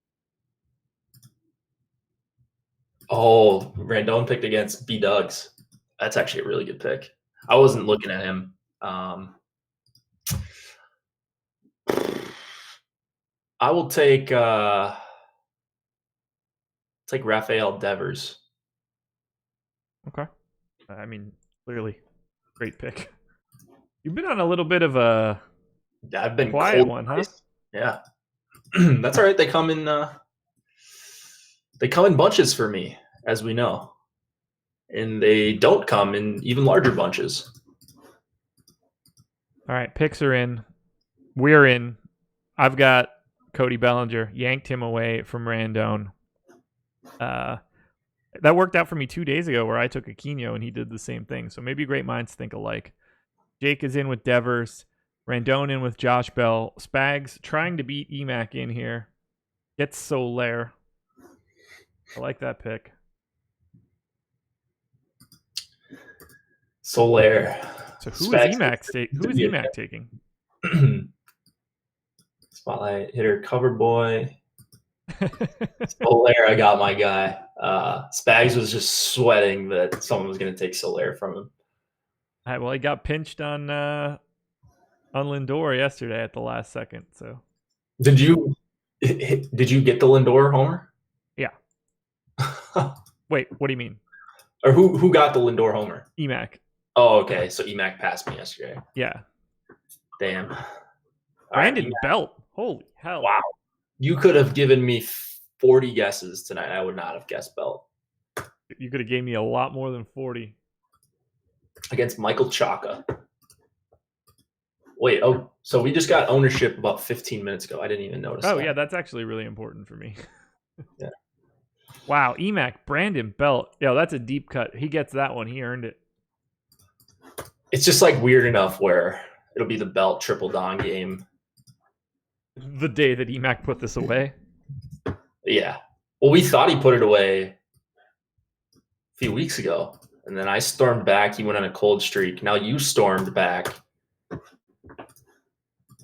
Oh, Randone picked against B Duggs. That's actually a really good pick. I wasn't looking at him. I will take Rafael Devers. Okay. I mean, clearly, great pick. You've been on a little bit of a I've been quiet cold one, huh? ice. Yeah. That's all right. They come in bunches for me, as we know. And they don't come in even larger bunches. All right, picks are in. We're in. I've got Cody Bellinger. Yanked him away from Randone. That worked out for me 2 days ago where I took Aquino and he did the same thing. So maybe great minds think alike. Jake is in with Devers. Randone in with Josh Bell. Spags trying to beat Emac in here. Gets Soler. I like that pick. Soler. So who is Emac taking? Spotlight hitter, cover boy. Soler, I got my guy. Spags was just sweating that someone was going to take Soler from him. All right, well, he got pinched on Lindor yesterday at the last second. So did you get the Lindor homer? Yeah. Wait, what do you mean? Or who got the Lindor homer? Emac. Oh, okay. So Emac passed me yesterday. Yeah. Damn. Brandon Belt. Holy hell. Wow. You could have given me 40 guesses tonight. I would not have guessed Belt. You could have gave me a lot more than 40. Against Michael Chaka. Wait, so we just got ownership about 15 minutes ago. I didn't even notice that. Yeah, that's actually really important for me. Yeah. Wow, Emac, Brandon Belt. Yo, that's a deep cut. He gets that one. He earned it. It's just like weird enough where it'll be the Belt triple dong game. The day that Emac put this away. Yeah. Well, we thought he put it away a few weeks ago. And then I stormed back. He went on a cold streak. Now you stormed back.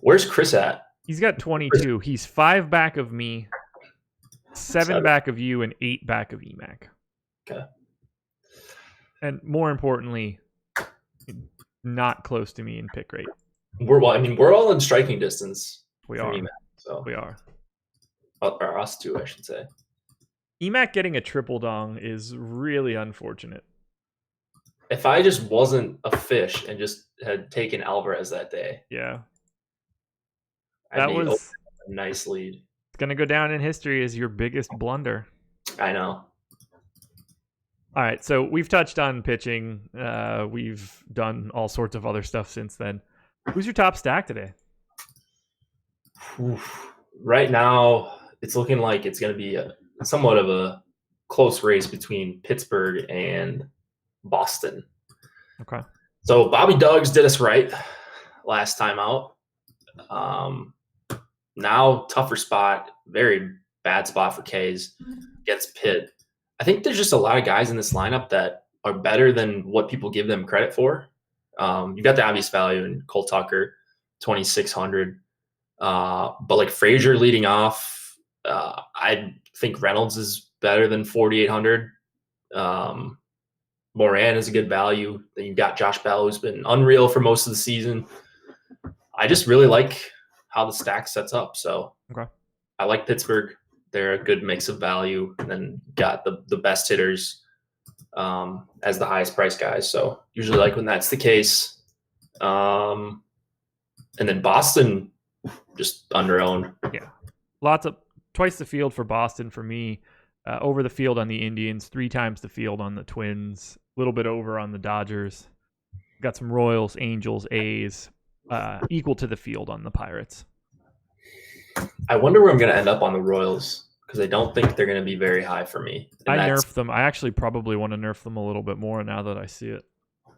Where's Chris at? He's got 22. He's 5 back of me, 7 back of you, and 8 back of Emac. Okay. And more importantly, not close to me in pick rate. We're all in striking distance. We are. Emac, so. We are. Or us too, I should say. Emac getting a triple dong is really unfortunate. If I just wasn't a fish and just had taken Alvarez that day. Yeah. That was a nice lead. It's going to go down in history as your biggest blunder. I know. All right, so we've touched on pitching. We've done all sorts of other stuff since then. Who's your top stack today? Right now, it's looking like it's going to be somewhat of a close race between Pittsburgh and Boston. Okay. So Bobby Duggs did us right last time out. Now tougher spot, very bad spot for K's against Pitt. I think there's just a lot of guys in this lineup that are better than what people give them credit for. You've got the obvious value in Cole Tucker, 2,600. But like Frazier leading off, I think Reynolds is better than 4,800. Moran is a good value. Then you've got Josh Bell, who's been unreal for most of the season. I just really like how the stack sets up. So okay. I like Pittsburgh. They're a good mix of value, and then got the best hitters as the highest price guys. So usually like when that's the case. And then Boston just under-owned. Yeah. Twice the field for Boston for me. Over the field on the Indians, 3 times the field on the Twins, a little bit over on the Dodgers. Got some Royals, Angels, A's, equal to the field on the Pirates. I wonder where I'm going to end up on the Royals because I don't think they're going to be very high for me. I nerf them. I actually probably want to nerf them a little bit more now that I see it.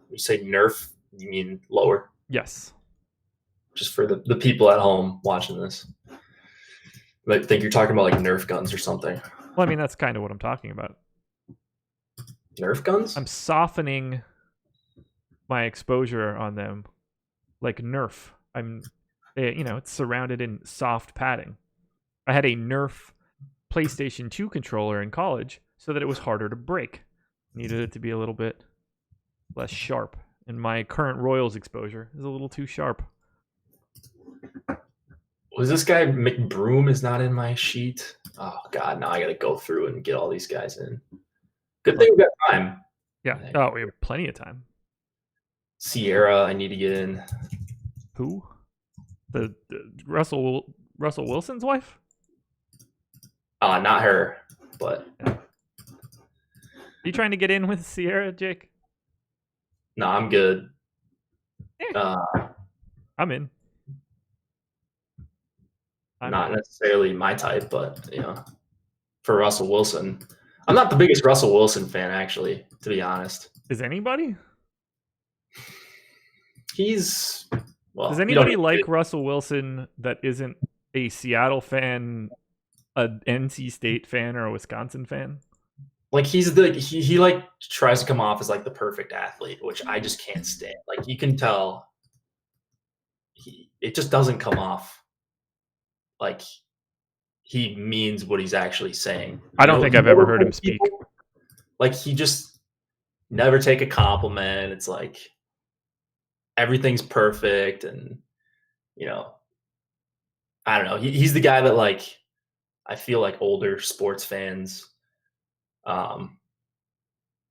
You say nerf, you mean lower? Yes. Just for the people at home watching this. I think you're talking about like Nerf guns or something. Well, I mean, that's kind of what I'm talking about. Nerf guns? I'm softening my exposure on them like Nerf. It's surrounded in soft padding. I had a Nerf PlayStation 2 controller in college so that it was harder to break. Needed it to be a little bit less sharp. And my current Royals exposure is a little too sharp. Was this guy McBroom is not in my sheet? Oh, God, now I got to go through and get all these guys in. Good thing we got time. Yeah. Oh, we have plenty of time. Sierra, I need to get in. Who? The Russell Wilson's wife? Not her, but You trying to get in with Sierra, Jake? no, I'm good. I'm in. Not necessarily my type, but for Russell Wilson, I'm not the biggest Russell Wilson fan, actually, to be honest. Is anybody? Does anybody like Russell Wilson that isn't a Seattle fan, an NC State fan, or a Wisconsin fan? Like he like tries to come off as like the perfect athlete, which I just can't stand. Like you can tell it just doesn't come off like he means what he's actually saying. I don't think I've ever heard him speak. Like he just never take a compliment. It's like everything's perfect, and I don't know. He's the guy that like I feel like older sports fans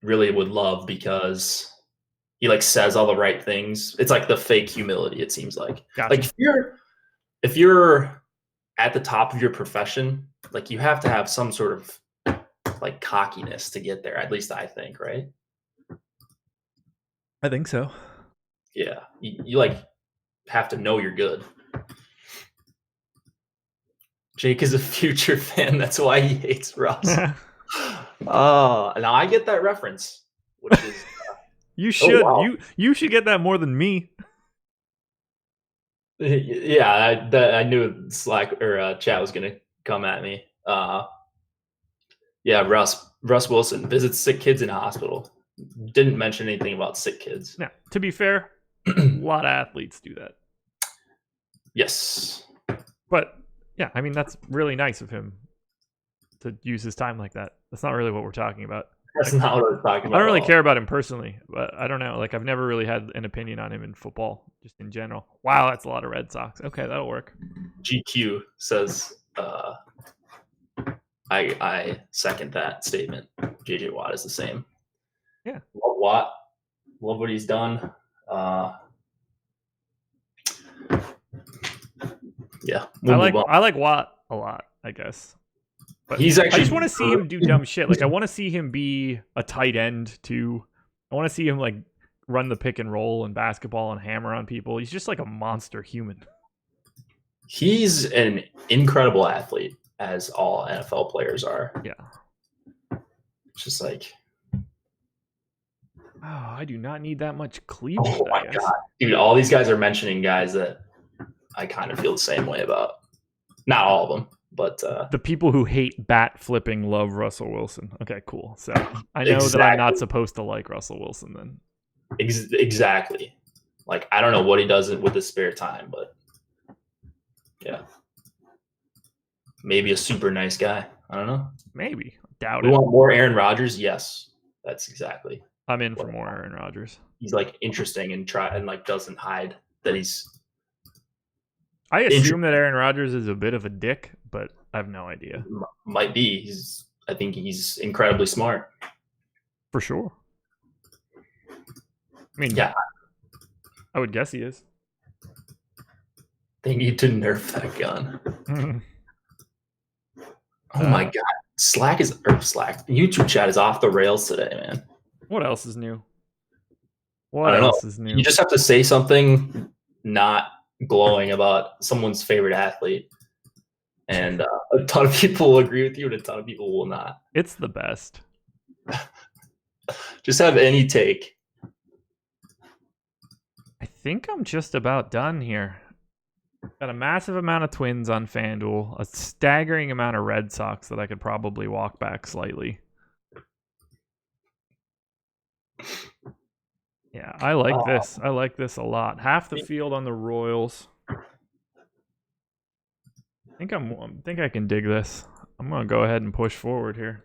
really would love because he like says all the right things. It's like the fake humility, it seems like. Gotcha. Like if you're at the top of your profession, like you have to have some sort of like cockiness to get there. At least I think, right? I think so. Yeah. You like have to know you're good. Jake is a future fan. That's why he hates Russ. Now I get that reference, which is you should. Oh, wow. You should get that more than me. Yeah, I knew Slack or chat was gonna come at me. Yeah, Russ Wilson visits sick kids in a hospital. Didn't mention anything about sick kids. Now, to be fair, a lot of athletes do that. Yes, but yeah, I mean that's really nice of him to use his time like that. That's not really what we're talking about. That's not what we're talking about. I don't really care about him personally, but I don't know. Like I've never really had an opinion on him in football, just in general. Wow, that's a lot of Red Sox. Okay, that'll work. GQ says I second that statement. JJ Watt is the same. Yeah. Love Watt. Love what he's done. Yeah. I like Watt a lot, I guess. But he's actually I just want to see him do dumb shit. Like I want to see him be a tight end too. I want to see him like run the pick and roll in basketball and hammer on people. He's just like a monster human. He's an incredible athlete, as all NFL players are. Yeah. It's just like, oh, I do not need that much Cleveland. Oh my God. Dude, all these guys are mentioning guys that I kind of feel the same way about. Not all of them, but the people who hate bat flipping love Russell Wilson. Okay, cool. So I know that I'm not supposed to like Russell Wilson then. Exactly. Like I don't know what he does with his spare time, but yeah, maybe a super nice guy. I don't know. Maybe. Doubt we it. Want more Aaron Rodgers? Yes, that's exactly. I'm in for more Aaron Rodgers. He's like interesting and like doesn't hide that he's. I assume that Aaron Rodgers is a bit of a dick, but I have no idea. Might be. I think he's incredibly smart. For sure. I mean, yeah, I would guess he is. They need to nerf that gun. Oh my God. Slack. YouTube chat is off the rails today, man. What else is new? What else is new? You just have to say something not glowing about someone's favorite athlete. And a ton of people will agree with you and a ton of people will not. It's the best. Just have any take. I think I'm just about done here. Got a massive amount of Twins on FanDuel, a staggering amount of Red Sox that I could probably walk back slightly. Yeah, I like this. I like this a lot. Half the field on the Royals. I think I can dig this. I'm gonna go ahead and push forward here.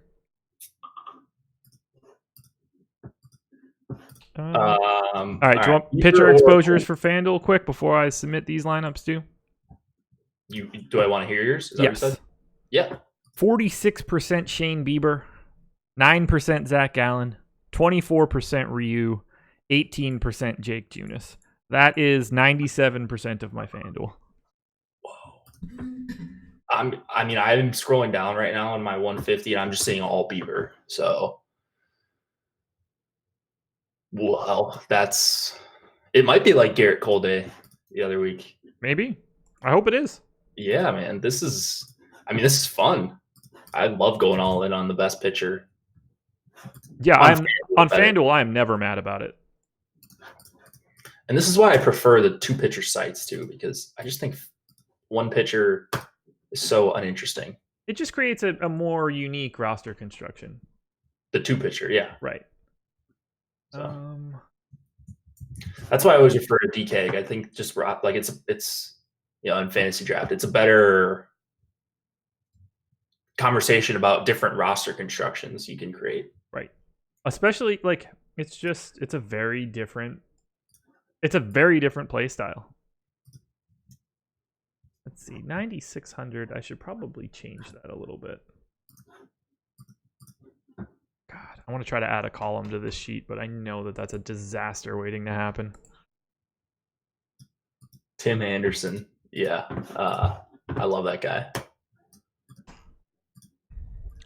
All right, do you want pitcher exposures for FanDuel quick before I submit these lineups too? Do I want to hear yours? Is that yes. What you said? Yeah. 46% Shane Bieber, 9% Zach Gallen, 24% Ryu, 18% Jake Junis. That is 97% of my FanDuel. Whoa. I'm scrolling down right now on my 150 and I'm just seeing all Bieber. So, well, it might be like Garrett Cole Day the other week. Maybe. I hope it is. Yeah, man. This is fun. I love going all in on the best pitcher. Yeah, on FanDuel, I am never mad about it. And this is why I prefer the two pitcher sites too, because I just think one pitcher is so uninteresting. It just creates a more unique roster construction. The two pitcher, yeah. Right. So. That's why I always refer to DK. I think just like it's in fantasy draft, it's a better conversation about different roster constructions you can create. Right. Especially like it's a very different play style. Let's see, 9,600. I should probably change that a little bit. God, I want to try to add a column to this sheet, but I know that that's a disaster waiting to happen. Tim Anderson. Yeah. I love that guy.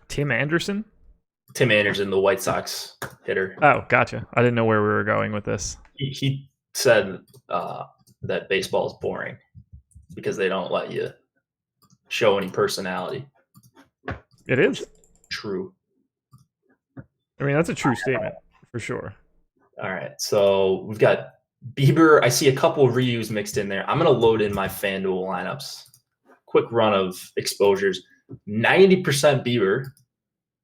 Tim Anderson? Tim Anderson, the White Sox hitter. Oh, gotcha. I didn't know where we were going with this. He said that baseball is boring because they don't let you show any personality. It is. True. I mean, that's a true statement for sure. All right. So we've got Bieber. I see a couple of Ryus mixed in there. I'm going to load in my FanDuel lineups. Quick run of exposures. 90% Bieber.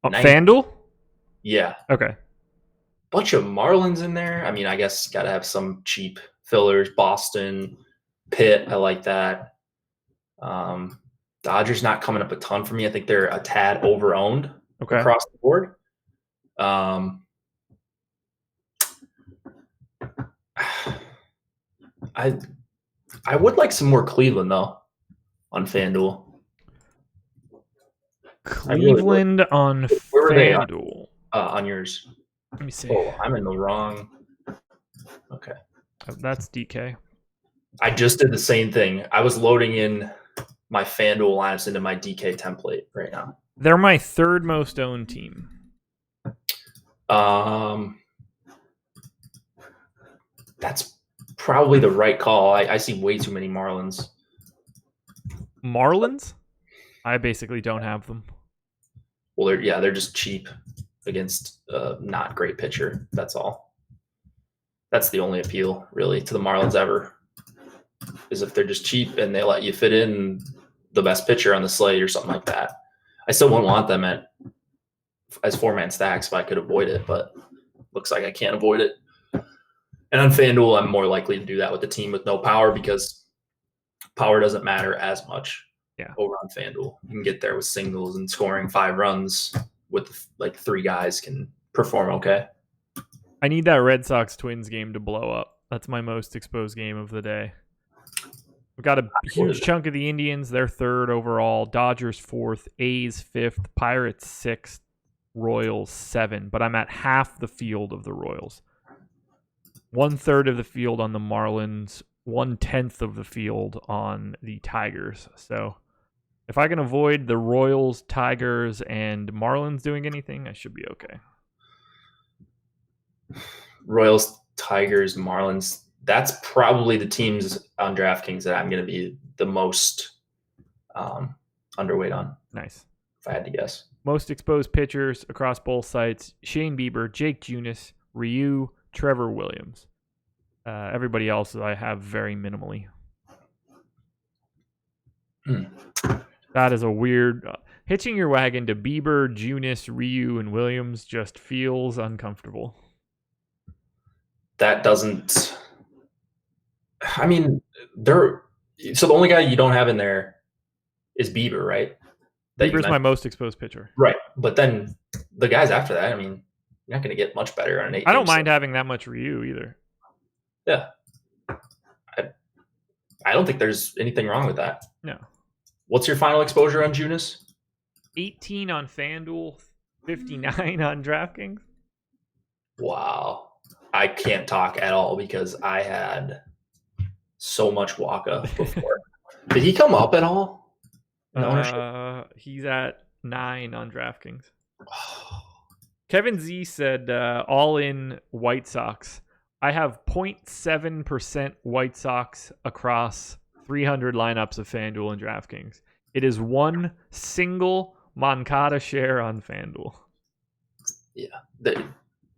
FanDuel? Yeah. Okay. Bunch of Marlins in there. I mean, I guess got to have some cheap fillers. Boston, Pitt. I like that. Dodgers not coming up a ton for me. I think they're a tad over-owned across the board. I would like some more Cleveland though on FanDuel. Cleveland on FanDuel. On yours. Let me see. Oh, I'm in the wrong. Okay. That's DK. I just did the same thing. I was loading in my FanDuel lineups into my DK template right now. They're my third most owned team. That's probably the right call. I see way too many Marlins. Marlins? I basically don't have them. Well, they're just cheap against a not great pitcher. That's all. That's the only appeal, really, to the Marlins ever, is if they're just cheap and they let you fit in the best pitcher on the slate or something like that. I still wouldn't want them as four-man stacks if I could avoid it, but looks like I can't avoid it. And on FanDuel, I'm more likely to do that with the team with no power because power doesn't matter as much. Yeah. Over on FanDuel, you can get there with singles and scoring 5 runs with like 3 guys can perform okay. I need that Red Sox Twins game to blow up. That's my most exposed game of the day. We've got a huge chunk of the Indians. They're third overall. Dodgers 4th. A's 5th. Pirates 6th. Royals 7. But I'm at half the field of the Royals. 1/3 of the field on the Marlins. 1/10 of the field on the Tigers. So if I can avoid the Royals, Tigers, and Marlins doing anything, I should be okay. Royals, Tigers, Marlins. That's probably the teams on DraftKings that I'm going to be the most underweight on. Nice. If I had to guess. Most exposed pitchers across both sites: Shane Bieber, Jake Junis, Ryu, Trevor Williams. Everybody else I have very minimally. That is a weird. Hitching your wagon to Bieber, Junis, Ryu, and Williams just feels uncomfortable. That doesn't. I mean, so the only guy you don't have in there is Bieber, right? Bieber's my most exposed pitcher. Right. But then the guys after that, I mean, you're not going to get much better on an 8. I don't mind having that much Ryu either. Yeah. I don't think there's anything wrong with that. No. What's your final exposure on Junis? 18 on FanDuel, 59 on DraftKings. Wow. I can't talk at all because I had so much Waka before. Did he come up at all? He's at 9 on DraftKings. Kevin Z said, all in White Sox. I have 0.7% White Sox across 300 lineups of FanDuel and DraftKings. It is one single Moncada share on FanDuel. Yeah.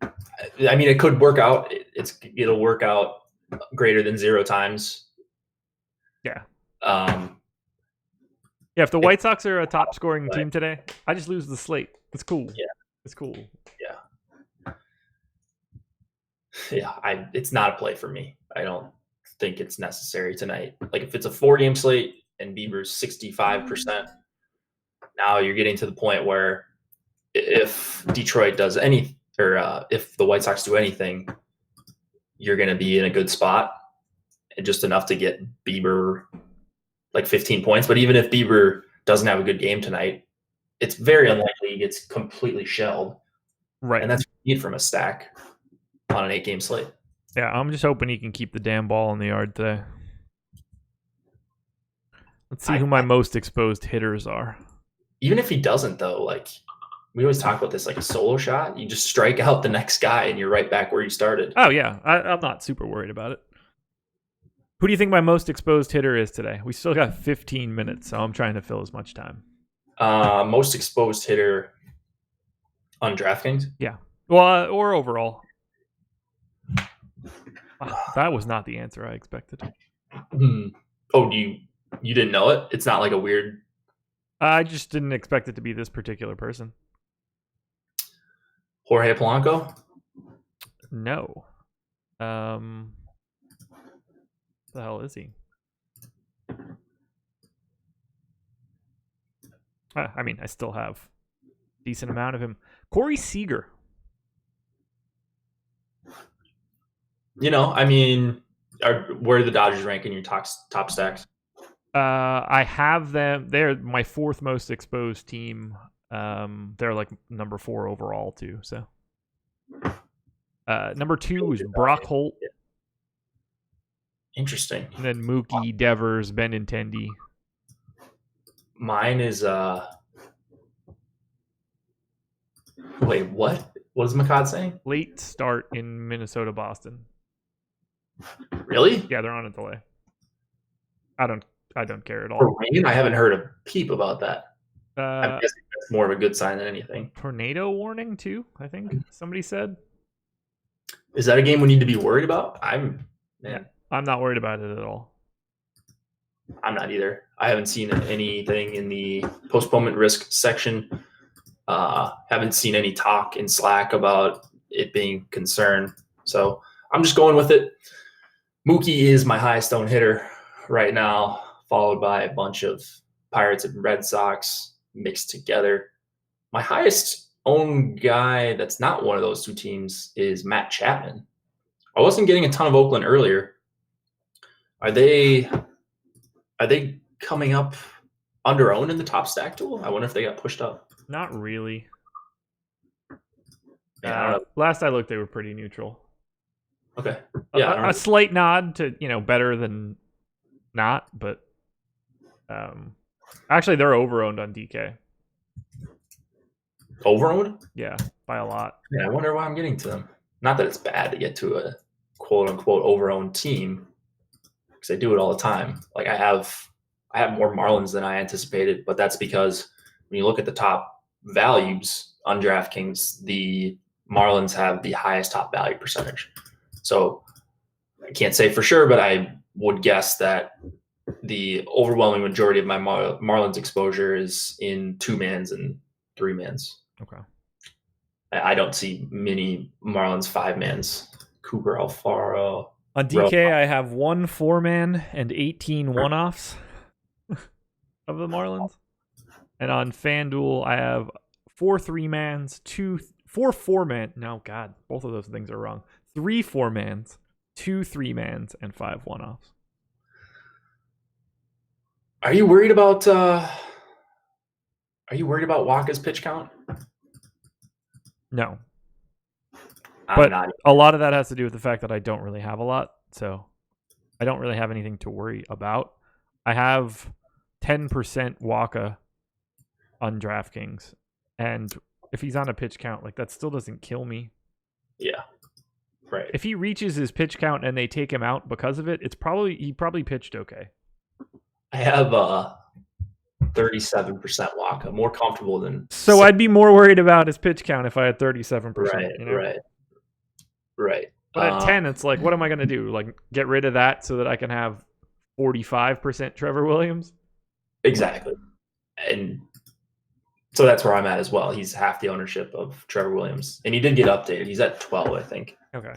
I mean, it could work out. It'll work out greater than 0 times. Yeah. Yeah, if the White Sox are a top scoring team today, I just lose the slate. It's cool. Yeah. It's cool. Yeah, it's not a play for me. I don't think it's necessary tonight. Like if it's a 4-game slate and Bieber's 65%, now you're getting to the point where if Detroit does if the White Sox do anything, you're going to be in a good spot and just enough to get Bieber like 15 points. But even if Bieber doesn't have a good game tonight, it's very unlikely he gets completely shelled. Right. And that's what you need from a stack on an 8-game slate. Yeah, I'm just hoping he can keep the damn ball in the yard today. Let's see who my most exposed hitters are. Even if he doesn't, though, like we always talk about this, like a solo shot, you just strike out the next guy and you're right back where you started. Oh, yeah. I'm not super worried about it. Who do you think my most exposed hitter is today? We still got 15 minutes, so I'm trying to fill as much time. Most exposed hitter on DraftKings? Yeah. Well, or overall. Wow, that was not the answer I expected. Oh, you didn't know it? It's not like a weird... I just didn't expect it to be this particular person. Jorge Polanco? No. The hell is he? I mean, I still have a decent amount of him. Corey Seager. I mean, where do the Dodgers rank in your top stacks? I have them. They're my 4th most exposed team. They're like number 4 overall too. So, number 2 is Brock Holt. Interesting. And then Mookie, Devers, Benintendi. Mine is wait, what? What is McCod saying? Late start in Minnesota, Boston. Really? Yeah, they're on a delay. I don't care at all. For rain? I haven't heard a peep about that. I'm guessing that's more of a good sign than anything. Tornado warning too, I think somebody said. Is that a game we need to be worried about? I'm not worried about it at all. I'm not either. I haven't seen anything in the postponement risk section. Haven't seen any talk in Slack about it being concerned. So I'm just going with it. Mookie is my highest owned hitter right now, followed by a bunch of Pirates and Red Sox mixed together. My highest owned guy that's not one of those 2 teams is Matt Chapman. I wasn't getting a ton of Oakland earlier. Are they coming up under owned in the top stack tool? I wonder if they got pushed up. Not really. Yeah, I don't know. Last I looked, they were pretty neutral. Okay. Yeah. A slight nod to, better than not, but actually they're over-owned on DK. Over-owned? Yeah, by a lot. Yeah, I wonder why I'm getting to them. Not that it's bad to get to a quote-unquote over-owned team, because I do it all the time. Like I have more Marlins than I anticipated, but that's because when you look at the top values on DraftKings, the Marlins have the highest top value percentage. So I can't say for sure, but I would guess that the overwhelming majority of my Marlins exposure is in 2-mans and 3-mans. Okay. I don't see many Marlins 5-mans. Cooper Alfaro. On DK, I have 1 4-man and 18 one-offs of the Marlins. And on FanDuel, I have 4 3-mans, 4 4-man. No, God, both of those things are wrong. 3 4-mans, 2 3-mans, and 5 one-offs. Are you worried about Waka's pitch count? No. I'm But not. a lot of that has to do with the fact that I don't really have a lot. So I don't really have anything to worry about. I have 10% Waka on DraftKings. And if he's on a pitch count, like that still doesn't kill me. Yeah. Right. If he reaches his pitch count and they take him out because of it, he probably pitched okay. I have 37% Waka, more comfortable than. So I'd be more worried about his pitch count if I had 37%. Right, you know? right. But at 10, it's like, what am I going to do? Like, get rid of that so that I can have 45% Trevor Williams? Exactly. And so that's where I'm at as well. He's half the ownership of Trevor Williams. And he did get updated. He's at 12, I think. Okay.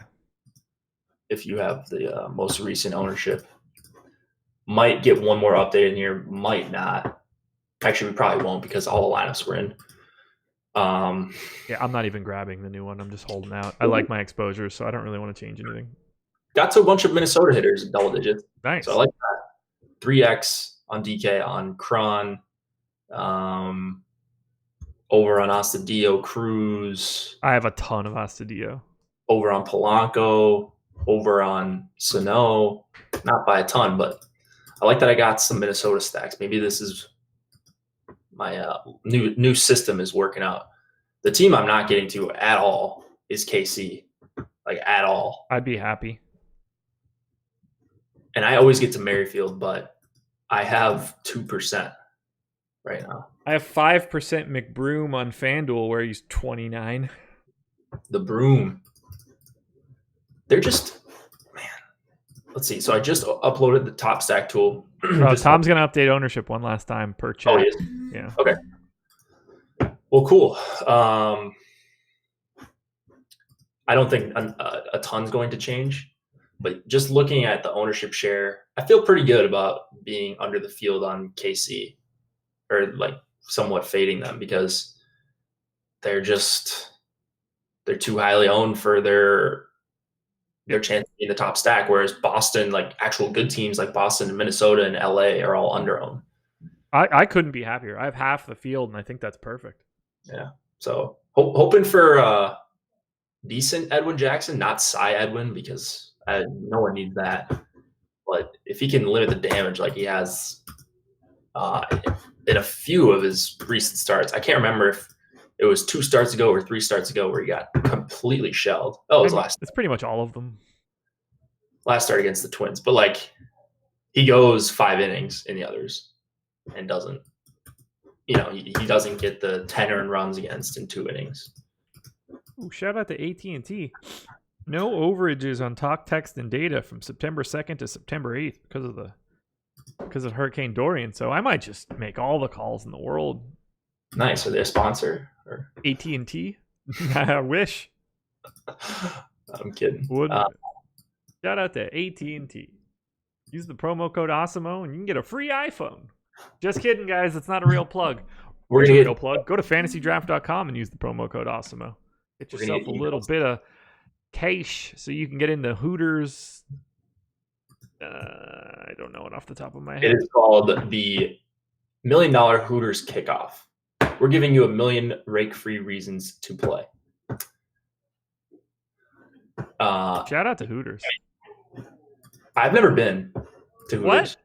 If you have the most recent ownership. Might get one more update in here, might not. Actually, we probably won't because all the lineups we're in. Yeah, I'm not even grabbing the new one. I'm just holding out. I like my exposure, so I don't really want to change anything. Got to a bunch of Minnesota hitters in double digits. Nice. So I like that. 3x on DK on Cron. Over on Astudillo, Cruz. I have a ton of Astudillo. Over on Polanco. Over on Sano. Not by a ton, but I like that I got some Minnesota stacks. Maybe this is my new system is working out. The team I'm not getting to at all is KC, like at all. I'd be happy. And I always get to Merrifield, but I have 2% right now. I have 5% McBroom on FanDuel where he's 29. The Broom. They're just, man. Let's see. So I just uploaded the top stack tool. Tom's going to update ownership one last time per chat. Oh, he is? Yeah. Okay. Well, cool. I don't think a ton's going to change, but just looking at the ownership share, I feel pretty good about being under the field on KC, or like somewhat fading them because they're too highly owned for their chance to be in the top stack. Whereas Boston, like actual good teams like Boston and Minnesota and LA are all under owned. I couldn't be happier. I have half the field, and I think that's perfect. Yeah. So hoping for decent Edwin Jackson, not Cy Edwin, because no one needs that. But if he can limit the damage like he has in a few of his recent starts, I can't remember if it was 2 starts ago or 3 starts ago where he got completely shelled. Oh, it was last. It's pretty much all of them. Last start against the Twins, but like he goes 5 innings in the others and doesn't. He doesn't get the 10 earned runs against in 2 innings. Ooh, shout out to AT&T. No overages on talk, text, and data from September 2nd to September 8th because of Hurricane Dorian. So I might just make all the calls in the world. Nice. Are they a sponsor? Or? AT&T? I wish. I'm kidding. Shout out to AT&T. Use the promo code AWESOMO and you can get a free iPhone. Just kidding, guys. It's not a real plug. We're gonna get a real plug. Go to FantasyDraft.com and use the promo code AWESOMO. Get yourself a little bit of cash so you can get into Hooters. I don't know it off the top of my head. It is called the $1 Million Hooters Kickoff. We're giving you 1 million rake-free reasons to play. Shout out to Hooters. I've never been to Hooters. What?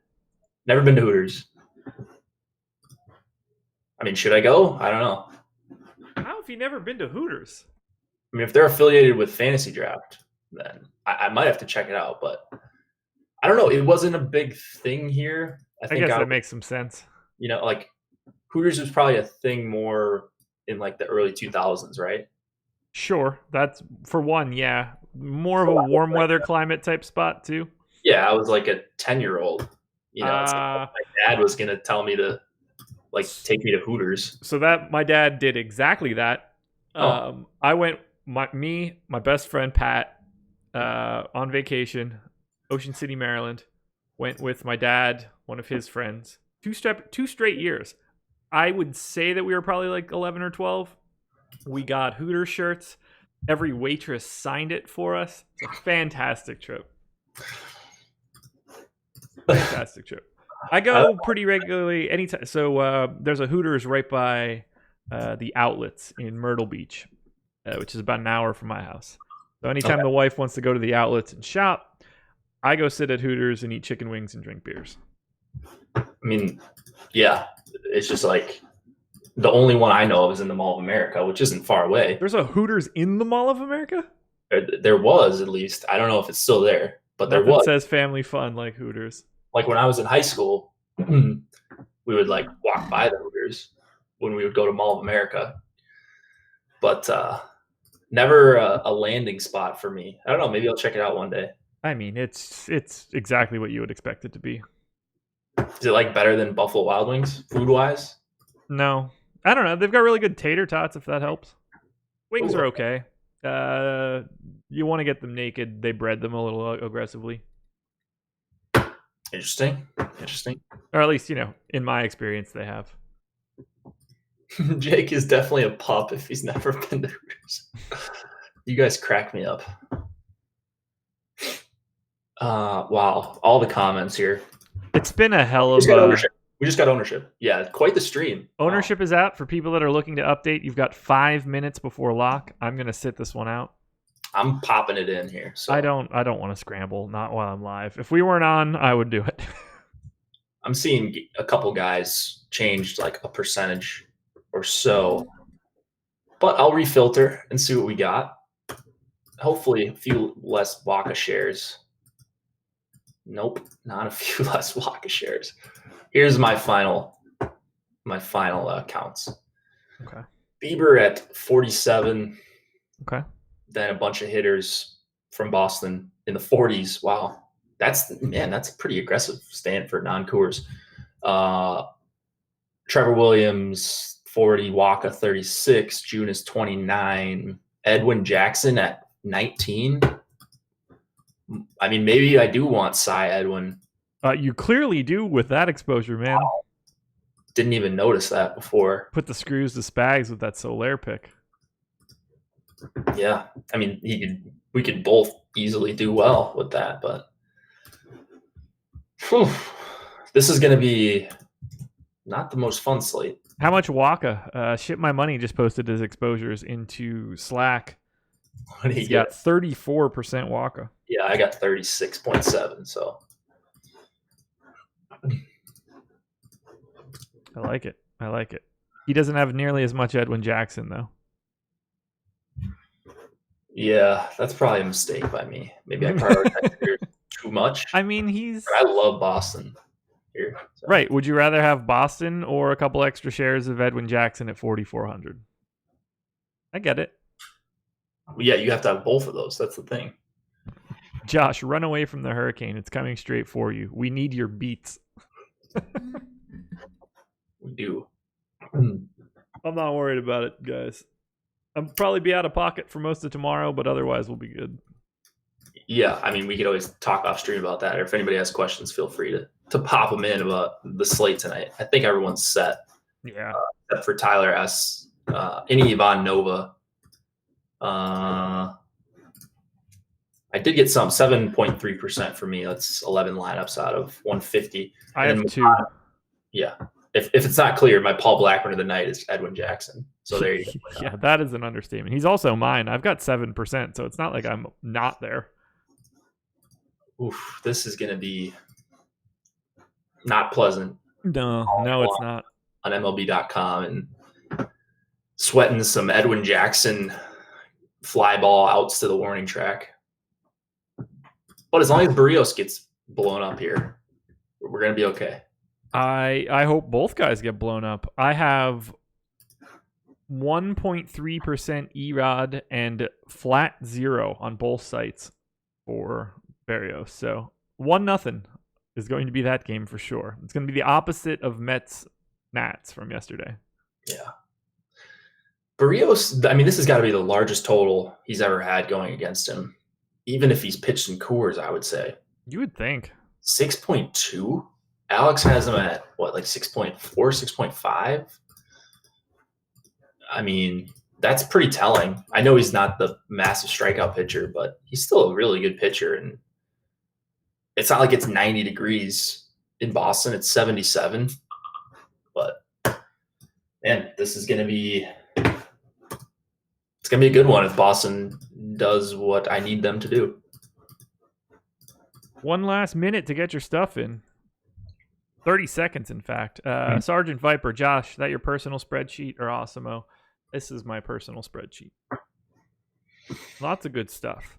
Never been to Hooters. I mean, should I go? I don't know. How have you never been to Hooters? I mean, if they're affiliated with FantasyDraft, then I might have to check it out. But I don't know. It wasn't a big thing here. I guess that makes some sense. Like Hooters was probably a thing more in like the early 2000s, right? Sure. That's for one. Yeah. More of a warm weather climate type spot too. Yeah. I was like a 10-year-old, You know, it's like my dad was gonna tell me to like take me to Hooters. So that my dad did exactly that. I went my best friend Pat on vacation, Ocean City, Maryland. Went with my dad, one of his friends. 2 straight years. I would say that we were probably like 11 or 12. We got Hooters shirts. Every waitress signed it for us. It's a fantastic trip. Fantastic trip. I go pretty regularly anytime. So there's a Hooters right by the outlets in Myrtle Beach, which is about an hour from my house. So anytime the wife wants to go to the outlets and shop, I go sit at Hooters and eat chicken wings and drink beers. I mean, yeah, it's just like the only one I know of is in the Mall of America, which isn't far away. There's a Hooters in the Mall of America? There was, at least. I don't know if it's still there, but there was. It says family fun like Hooters. Like when I was in high school, we would like walk by the Hooters when we would go to Mall of America. But never a landing spot for me. I don't know. Maybe I'll check it out one day. I mean, it's exactly what you would expect it to be. Is it like better than Buffalo Wild Wings, food-wise? No. I don't know. They've got really good tater tots, if that helps. Wings are okay. You want to get them naked. They bread them a little aggressively. Interesting. Or at least, in my experience, they have. Jake is definitely a pup if he's never been to Hooters. You guys crack me up. Wow. All the comments here. It's been a hell of We just got ownership. Yeah, quite the stream. Ownership is out. For people that are looking to update, you've got 5 minutes before lock. I'm going to sit this one out. I'm popping it in here. So I don't want to scramble, not while I'm live. If we weren't on, I would do it. I'm seeing a couple guys changed like a percentage or so. But I'll refilter and see what we got. Hopefully a few less Waka shares. Nope, not a few less Waka shares. Here's my final counts. Okay. Bieber at 47. Okay. Then a bunch of hitters from Boston in the 40s. Wow. That's a pretty aggressive stand for non-Coors. Trevor Williams, 40, Waka 36, Junis 29, Edwin Jackson at 19. I mean, maybe I do want Cy Edwin. You clearly do with that exposure, man. Wow. Didn't even notice that before. Put the screws to Spags with that Solaire pick. Yeah, I mean, we could both easily do well with that, but this is going to be not the most fun slate. How much Waka? Ship My Money just posted his exposures into Slack. What do you got 34% Waka. Yeah, I got 36.7. So I like it. He doesn't have nearly as much Edwin Jackson though. Yeah, that's probably a mistake by me. Maybe I prioritized here too much. I mean, I love Boston here. So. Right. Would you rather have Boston or a couple extra shares of Edwin Jackson at 4,400? I get it. Yeah, you have to have both of those. That's the thing. Josh, run away from the hurricane. It's coming straight for you. We need your beats. We do. I'm not worried about it, guys. I'll probably be out of pocket for most of tomorrow, but otherwise we'll be good. Yeah, I mean, we could always talk off stream about that. Or if anybody has questions, feel free to pop them in about the slate tonight. I think everyone's set. Yeah. Except for Tyler S. Any Ivan Nova. I did get some 7.3% for me. That's 11 lineups out of 150. I have 2. Yeah. If it's not clear, my Paul Blackburn of the night is Edwin Jackson. So there you go. Yeah, that is an understatement. He's also mine. I've got 7%, so it's not like I'm not there. Oof, this is going to be not pleasant. No, it's not. On MLB.com and sweating some Edwin Jackson fly ball outs to the warning track. But as long as Barrios gets blown up here, we're going to be okay. I hope both guys get blown up. I have 1.3% E-Rod and flat 0 on both sites for Barrios. So 1-0. is going to be that game for sure. It's going to be the opposite of Mets-Nats from yesterday. Yeah. Barrios, I mean, this has got to be the largest total he's ever had going against him. Even if he's pitched in Coors, I would say. You would think. 6.2? Alex has him at, what, like 6.4, 6.5? I mean, that's pretty telling. I know he's not the massive strikeout pitcher, but he's still a really good pitcher. And it's not like it's 90 degrees in Boston. It's 77. But, man, this is going to be – it's going to be a good one if Boston does what I need them to do. One last minute to get your stuff in. 30 seconds, in fact. Sergeant Viper, Josh, is that your personal spreadsheet or Awesemo? This is my personal spreadsheet. Lots of good stuff.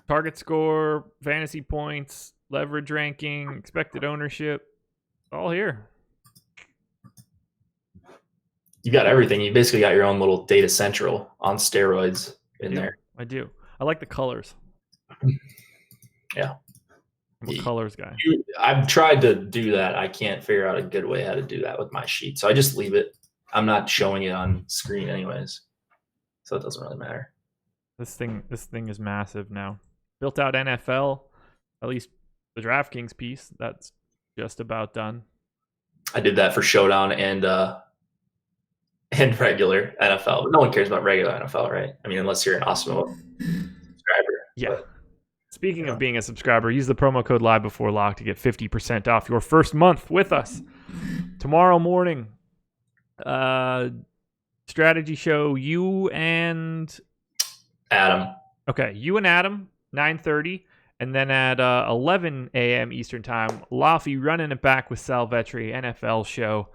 Target score, fantasy points, leverage ranking, expected ownership. All here. You got everything. You basically got your own little data central on steroids in there. I do. I like the colors. Yeah. I'm a colors guy. I've tried to do that. I can't figure out a good way how to do that with my sheet. So I just leave it. I'm not showing it on screen anyways. So it doesn't really matter. This thing is massive now. Built out NFL, at least the DraftKings piece, that's just about done. I did that for Showdown and regular NFL. But no one cares about regular NFL, right? I mean, unless you're an Awesemo subscriber. Yeah. But, speaking of being a subscriber, use the promo code Live Before Lock to get 50% off your first month with us. Tomorrow morning, strategy show, you and Adam. Okay, you and Adam, 9:30, and then at 11 a.m. Eastern Time, Laffy running it back with Sal Vetri, NFL show.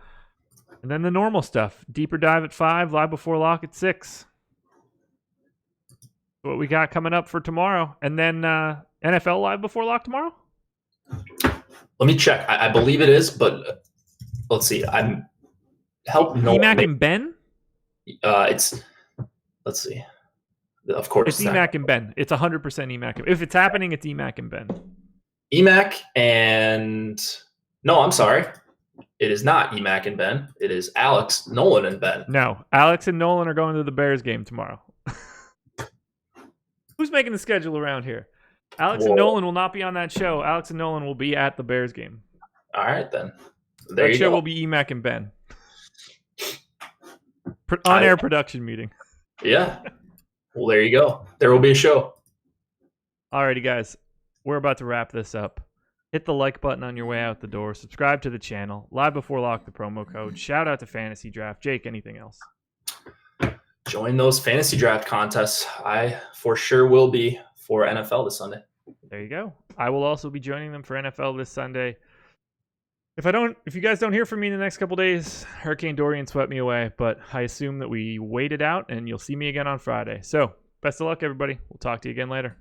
And then the normal stuff, Deeper Dive at 5, Live Before Lock at 6. What we got coming up for tomorrow. And then NFL Live Before Lock tomorrow? Let me check. I believe it is, but let's see. I'm help. EMAC and Ben? It's, let's see. Of course. It's EMAC and Ben. It's 100% EMAC. If it's happening, it's EMAC and Ben. EMAC and no, I'm sorry. It is not EMAC and Ben. It is Alex, Nolan, and Ben. No, Alex and Nolan are going to the Bears game tomorrow. Who's making the schedule around here? Alex and Nolan will not be on that show. Alex and Nolan will be at the Bears game. All right, then. There that you show go. will be EMAC and Ben. On-air production meeting. Yeah. Well, there you go. There will be a show. Alrighty, guys. We're about to wrap this up. Hit the like button on your way out the door. Subscribe to the channel. Live Before Lock, the promo code. Shout out to Fantasy Draft. Jake, anything else? Join those fantasy draft contests. I for sure will be for NFL this Sunday. There you go. I will also be joining them for NFL this Sunday. If you guys don't hear from me in the next couple days, Hurricane Dorian swept me away, but I assume that we waited out and you'll see me again on Friday. So, best of luck, everybody. We'll talk to you again later.